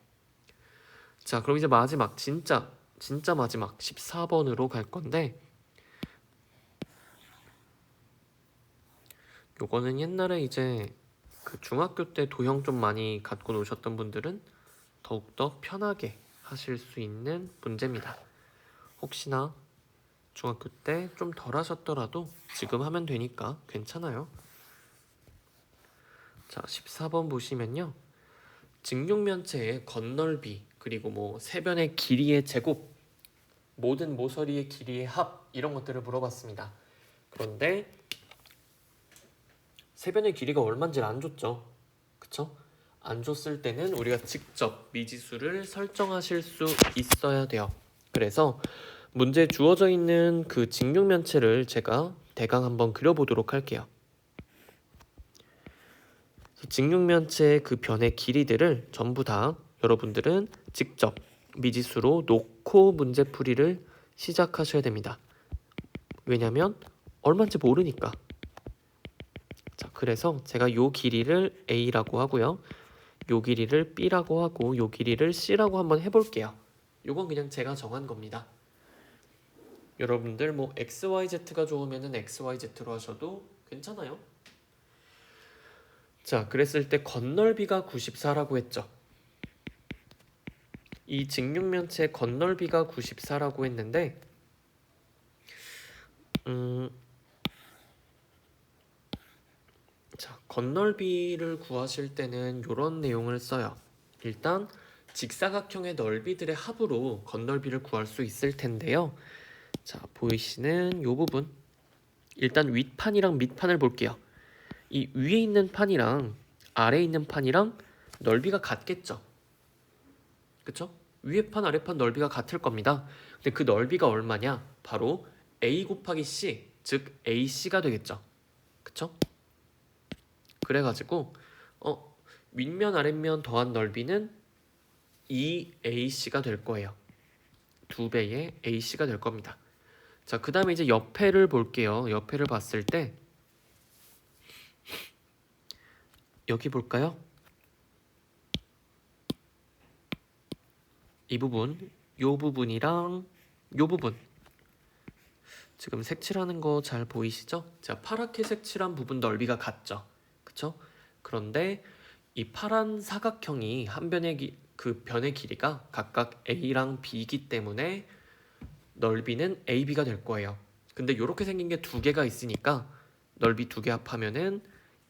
자, 그럼 이제 마지막 진짜 마지막 14번으로 갈 건데, 요거는 옛날에 이제 그 중학교 때 도형 좀 많이 갖고 노셨던 분들은 더욱더 편하게 하실 수 있는 문제입니다. 혹시나 중학교 때 좀 덜 하셨더라도 지금 하면 되니까 괜찮아요. 자, 14번 보시면요, 직육면체의 건널비, 그리고 뭐 세변의 길이의 제곱, 모든 모서리의 길이의 합, 이런 것들을 물어봤습니다. 그런데 세변의 길이가 얼마인지를 안 줬죠. 그쵸? 안 줬을 때는 우리가 직접 미지수를 설정하실 수 있어야 돼요. 그래서 문제에 주어져 있는 그 직육면체를 제가 대강 한번 그려보도록 할게요. 직육면체의 그 변의 길이들을 전부 다 여러분들은 직접 미지수로 놓고 문제풀이를 시작하셔야 됩니다. 왜냐면 얼마인지 모르니까. 자, 그래서 제가 요 길이를 A라고 하고요, 요 길이를 B라고 하고, 요 길이를 C라고 한번 해볼게요. 요건 그냥 제가 정한 겁니다. 여러분들 뭐 XYZ가 좋으면은 XYZ로 하셔도 괜찮아요. 자, 그랬을 때 건널비가 94라고 했죠. 이 직육면체 건널비가 94라고 했는데, 자, 건널비를 구하실 때는 이런 내용을 써요. 일단 직사각형의 넓이들의 합으로 건널비를 구할 수 있을 텐데요. 자, 보이시는 이 부분, 일단 윗판이랑 밑판을 볼게요. 이 위에 있는 판이랑 아래에 있는 판이랑 넓이가 같겠죠. 그쵸? 위에 판 아래 판 넓이가 같을 겁니다. 근데 그 넓이가 얼마냐? 바로 A 곱하기 C, 즉 AC가 되겠죠. 그쵸? 그래가지고 윗면 아랫면 더한 넓이는 2AC가 될 거예요. 2배의 AC가 될 겁니다. 자, 그 다음에 이제 옆에를 볼게요. 옆에를 봤을 때 여기 볼까요? 이 부분, 요 부분이랑 요 부분, 지금 색칠하는 거 잘 보이시죠? 자, 파랗게 색칠한 부분 넓이가 같죠? 그쵸? 그런데 이 파란 사각형이 한 변의 그 변의 길이가 각각 A랑 B이기 때문에 넓이는 AB가 될 거예요. 근데 이렇게 생긴 게 두 개가 있으니까 넓이 두 개 합하면은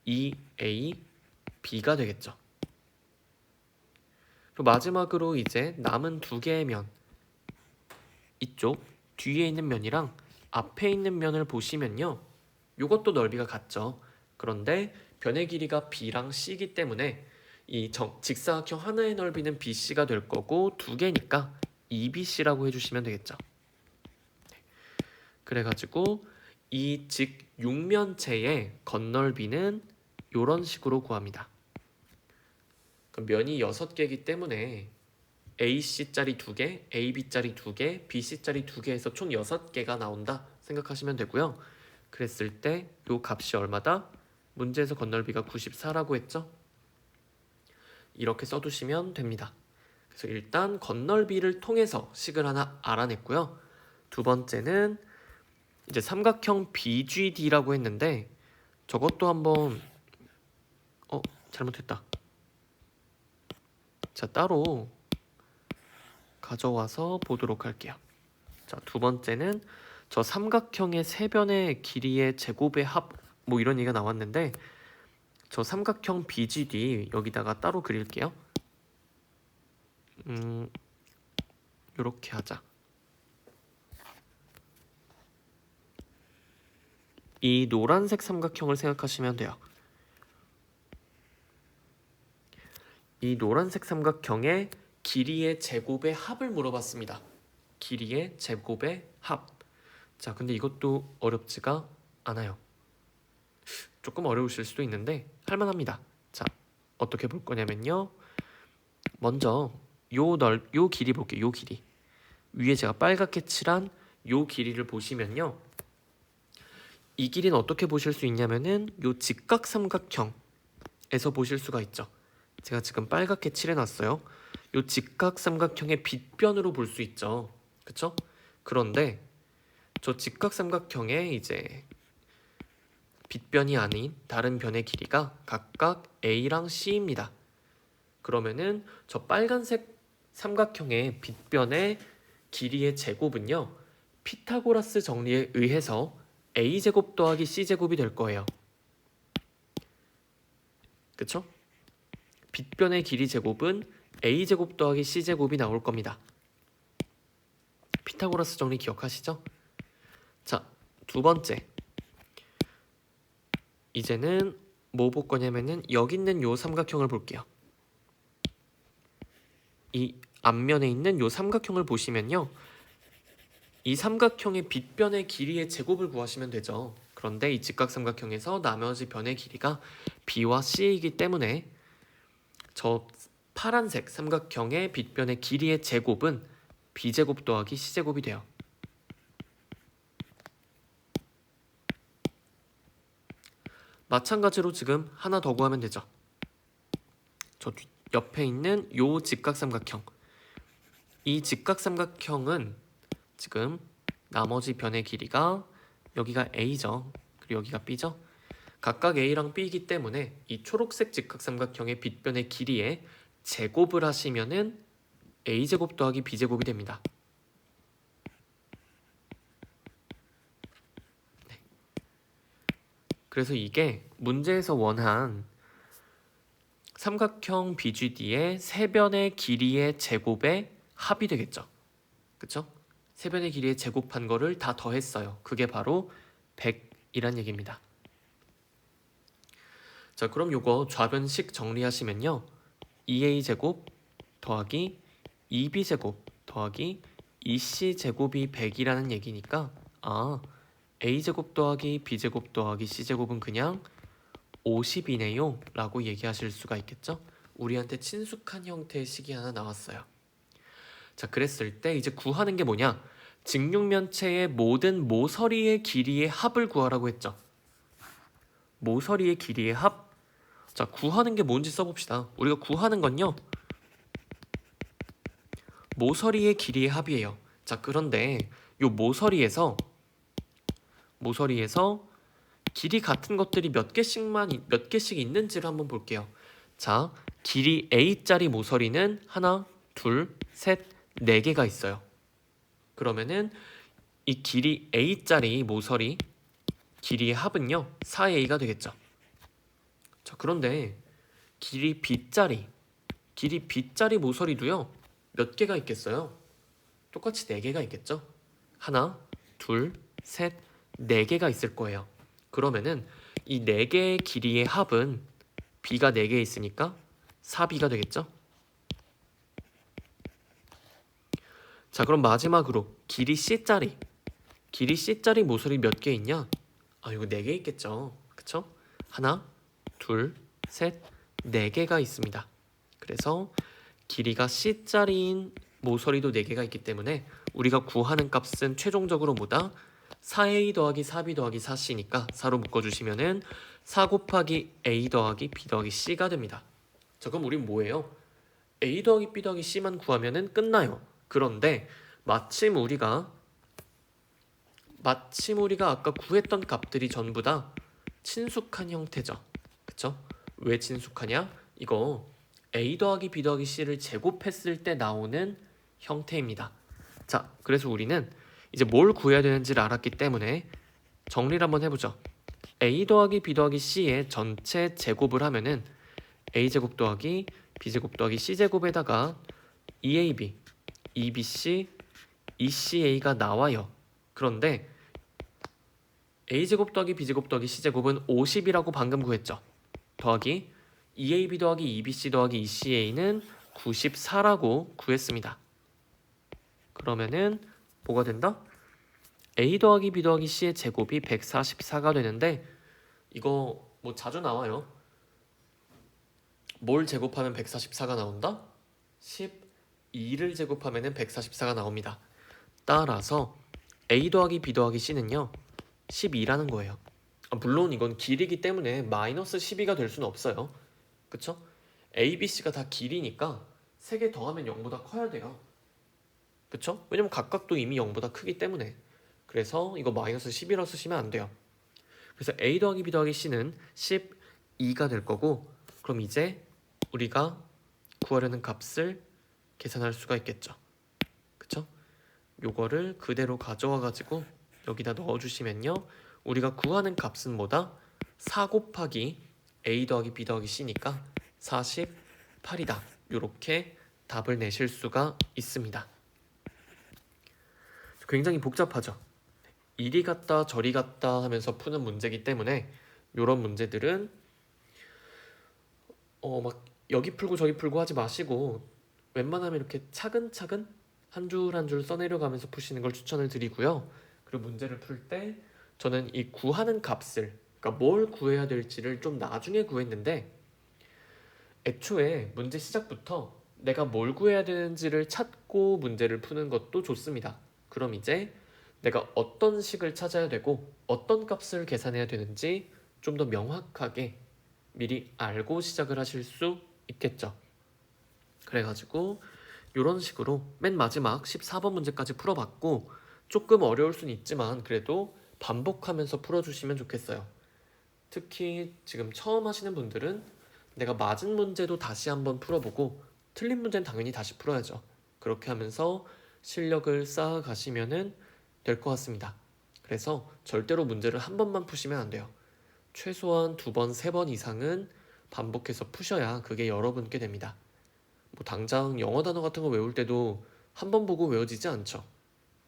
2AB가 되겠죠. 그리고 마지막으로 이제 남은 두 개의 면, 이쪽 뒤에 있는 면이랑 앞에 있는 면을 보시면요, 이것도 넓이가 같죠. 그런데 변의 길이가 B랑 C이기 때문에 이 직사각형 하나의 넓이는 BC가 될 거고, 두 개니까 2BC라고 해주시면 되겠죠. 그래가지고 이 직육면체의 건널비는 이런 식으로 구합니다. 그럼 면이 6개이기 때문에 AC짜리 2개, AB짜리 2개, BC짜리 2개 해서 총 6개가 나온다 생각하시면 되고요. 그랬을 때 이 값이 얼마다? 문제에서 건널비가 94라고 했죠? 이렇게 써두시면 됩니다. 그래서 일단 건널비를 통해서 식을 하나 알아냈고요. 두 번째는 이제 삼각형 BGD라고 했는데, 저것도 한번 잘못했다. 자, 따로 가져와서 보도록 할게요. 자, 두 번째는 저 삼각형의 세 변의 길이의 제곱의 합 뭐 이런 얘기가 나왔는데 저 삼각형 BGD 여기다가 따로 그릴게요. 요렇게 하자. 이 노란색 삼각형을 생각하시면 돼요. 이 노란색 삼각형의 길이의 제곱의 합을 물어봤습니다. 길이의 제곱의 합. 자, 근데 이것도 어렵지가 않아요. 조금 어려우실 수도 있는데 할만합니다. 자, 어떻게 볼 거냐면요. 먼저 요 길이 볼게요. 요 길이. 위에 제가 빨갛게 칠한 요 길이를 보시면요. 이 길이는 어떻게 보실 수 있냐면은 요 직각삼각형에서 보실 수가 있죠. 제가 지금 빨갛게 칠해놨어요. 요 직각삼각형의 빗변으로 볼 수 있죠. 그쵸? 그런데 저 직각삼각형의 이제 빗변이 아닌 다른 변의 길이가 각각 A랑 C입니다. 그러면은 저 빨간색 삼각형의 빗변의 길이의 제곱은요. 피타고라스 정리에 의해서 A제곱 더하기 C제곱이 될 거예요. 그쵸? 빗변의 길이 제곱은 A제곱 더하기 C제곱이 나올 겁니다. 피타고라스 정리 기억하시죠? 자, 두 번째. 이제는 뭐 볼 거냐면은 여기 있는 요 삼각형을 볼게요. 이 앞면에 있는 요 삼각형을 보시면요. 이 삼각형의 빗변의 길이의 제곱을 구하시면 되죠. 그런데 이 직각삼각형에서 나머지 변의 길이가 B와 C이기 때문에 저 파란색 삼각형의 빗변의 길이의 제곱은 B제곱 더하기 C제곱이 돼요. 마찬가지로 지금 하나 더 구하면 되죠. 저 옆에 있는 요 직각삼각형. 이 직각삼각형은 지금 나머지 변의 길이가 여기가 A죠. 그리고 여기가 B죠. 각각 A랑 B이기 때문에 이 초록색 직각삼각형의 빗변의 길이에 제곱을 하시면은 A제곱 더하기 B제곱이 됩니다. 네. 그래서 이게 문제에서 원한 삼각형 BGD의 세 변의 길이의 제곱의 합이 되겠죠. 그쵸? 세 변의 길이의 제곱한 거를 다 더했어요. 그게 바로 100이란 얘기입니다. 자, 그럼 요거 좌변식 정리하시면요. 2a제곱 더하기 2b제곱 더하기 2c제곱이 100이라는 얘기니까 a제곱 더하기 b제곱 더하기 c제곱은 그냥 50이네요 라고 얘기하실 수가 있겠죠. 우리한테 친숙한 형태의 식이 하나 나왔어요. 자, 그랬을 때 이제 구하는 게 뭐냐? 직육면체의 모든 모서리의 길이의 합을 구하라고 했죠. 모서리의 길이의 합. 자, 구하는 게 뭔지 써봅시다. 우리가 구하는 건요. 모서리의 길이의 합이에요. 자, 그런데 요 모서리에서 길이 같은 것들이 몇 개씩 있는지를 한번 볼게요. 자, 길이 A짜리 모서리는 하나, 둘, 셋, 4개가 있어요. 그러면은 이 길이 A짜리 모서리 길이의 합은요 4A가 되겠죠. 자, 그런데 길이 B짜리 모서리도요 몇 개가 있겠어요? 똑같이 4개가 있겠죠. 하나, 둘, 셋, 4개가 있을 거예요. 그러면은 이 4개의 길이의 합은 B가 4개 있으니까 4B가 되겠죠. 자, 그럼 마지막으로 길이 C짜리 모서리 몇 개 있냐? 이거 4개 있겠죠. 그쵸? 하나, 둘, 셋, 4개가 있습니다. 그래서 길이가 C짜리인 모서리도 4개가 있기 때문에 우리가 구하는 값은 최종적으로 뭐다? 4A 더하기 4B 더하기 4C니까 4로 묶어주시면은 4 곱하기 A 더하기 B 더하기 C가 됩니다. 자, 그럼 우린 뭐예요? A 더하기 B 더하기 C만 구하면은 끝나요. 그런데 마침 우리가 아까 구했던 값들이 전부 다 친숙한 형태죠. 그쵸? 왜 친숙하냐? 이거 A 더하기 B 더하기 C를 제곱했을 때 나오는 형태입니다. 자, 그래서 우리는 이제 뭘 구해야 되는지를 알았기 때문에 정리를 한번 해보죠. a 더하기 b 더하기 c의 전체 제곱을 하면은 a제곱 더하기 b제곱 더하기 c제곱에다가 2ab, 2bc, 2ca가 나와요. 그런데 a제곱 더하기 b제곱 더하기 c제곱은 50이라고 방금 구했죠. 더하기 2ab 더하기 2bc 더하기 2ca는 94라고 구했습니다. 그러면은 뭐가 된다? a 더하기 b 더하기 c의 제곱이 144가 되는데 이거 뭐 자주 나와요. 뭘 제곱하면 144가 나온다? 12를 제곱하면 144가 나옵니다. 따라서 a 더하기 b 더하기 c는요 12라는 거예요. 물론 이건 길이기 때문에 마이너스 12가 될 수는 없어요. 그쵸? a, b, c가 다 길이니까 3개 더하면 0보다 커야 돼요. 그쵸? 왜냐면 각각도 이미 0보다 크기 때문에. 그래서 이거 마이너스 10이라고 쓰시면 안 돼요. 그래서 a 더하기 b 더하기 c는 12가 될 거고, 그럼 이제 우리가 구하려는 값을 계산할 수가 있겠죠. 그쵸? 요거를 그대로 가져와 가지고 여기다 넣어주시면요, 우리가 구하는 값은 뭐다? 4 곱하기 a 더하기 b 더하기 c니까 48이다. 요렇게 답을 내실 수가 있습니다. 굉장히 복잡하죠. 이리 갔다 저리 갔다 하면서 푸는 문제이기 때문에 이런 문제들은 막 여기 풀고 저기 풀고 하지 마시고 웬만하면 이렇게 차근차근 한 줄 한 줄 써내려가면서 푸시는 걸 추천을 드리고요. 그리고 문제를 풀 때 저는 이 구하는 값을, 그러니까 뭘 구해야 될지를 좀 나중에 구했는데, 애초에 문제 시작부터 내가 뭘 구해야 되는지를 찾고 문제를 푸는 것도 좋습니다. 그럼 이제 내가 어떤 식을 찾아야 되고 어떤 값을 계산해야 되는지 좀 더 명확하게 미리 알고 시작을 하실 수 있겠죠. 그래가지고 이런 식으로 맨 마지막 14번 문제까지 풀어봤고, 조금 어려울 수는 있지만 그래도 반복하면서 풀어주시면 좋겠어요. 특히 지금 처음 하시는 분들은 내가 맞은 문제도 다시 한번 풀어보고 틀린 문제는 당연히 다시 풀어야죠. 그렇게 하면서 실력을 쌓아가시면 될 것 같습니다. 그래서 절대로 문제를 한 번만 푸시면 안 돼요. 최소한 2번, 3번 이상은 반복해서 푸셔야 그게 여러분께 됩니다. 뭐 당장 영어 단어 같은 거 외울 때도 한 번 보고 외워지지 않죠.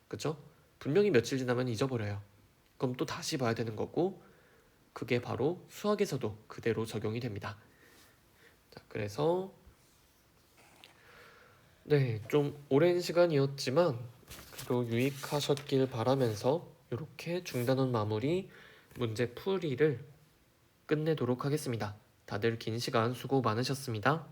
그쵸? 분명히 며칠 지나면 잊어버려요. 그럼 또 다시 봐야 되는 거고, 그게 바로 수학에서도 그대로 적용이 됩니다. 자, 그래서 네, 좀 오랜 시간이었지만 그래도 유익하셨길 바라면서 이렇게 중단원 마무리 문제 풀이를 끝내도록 하겠습니다. 다들 긴 시간 수고 많으셨습니다.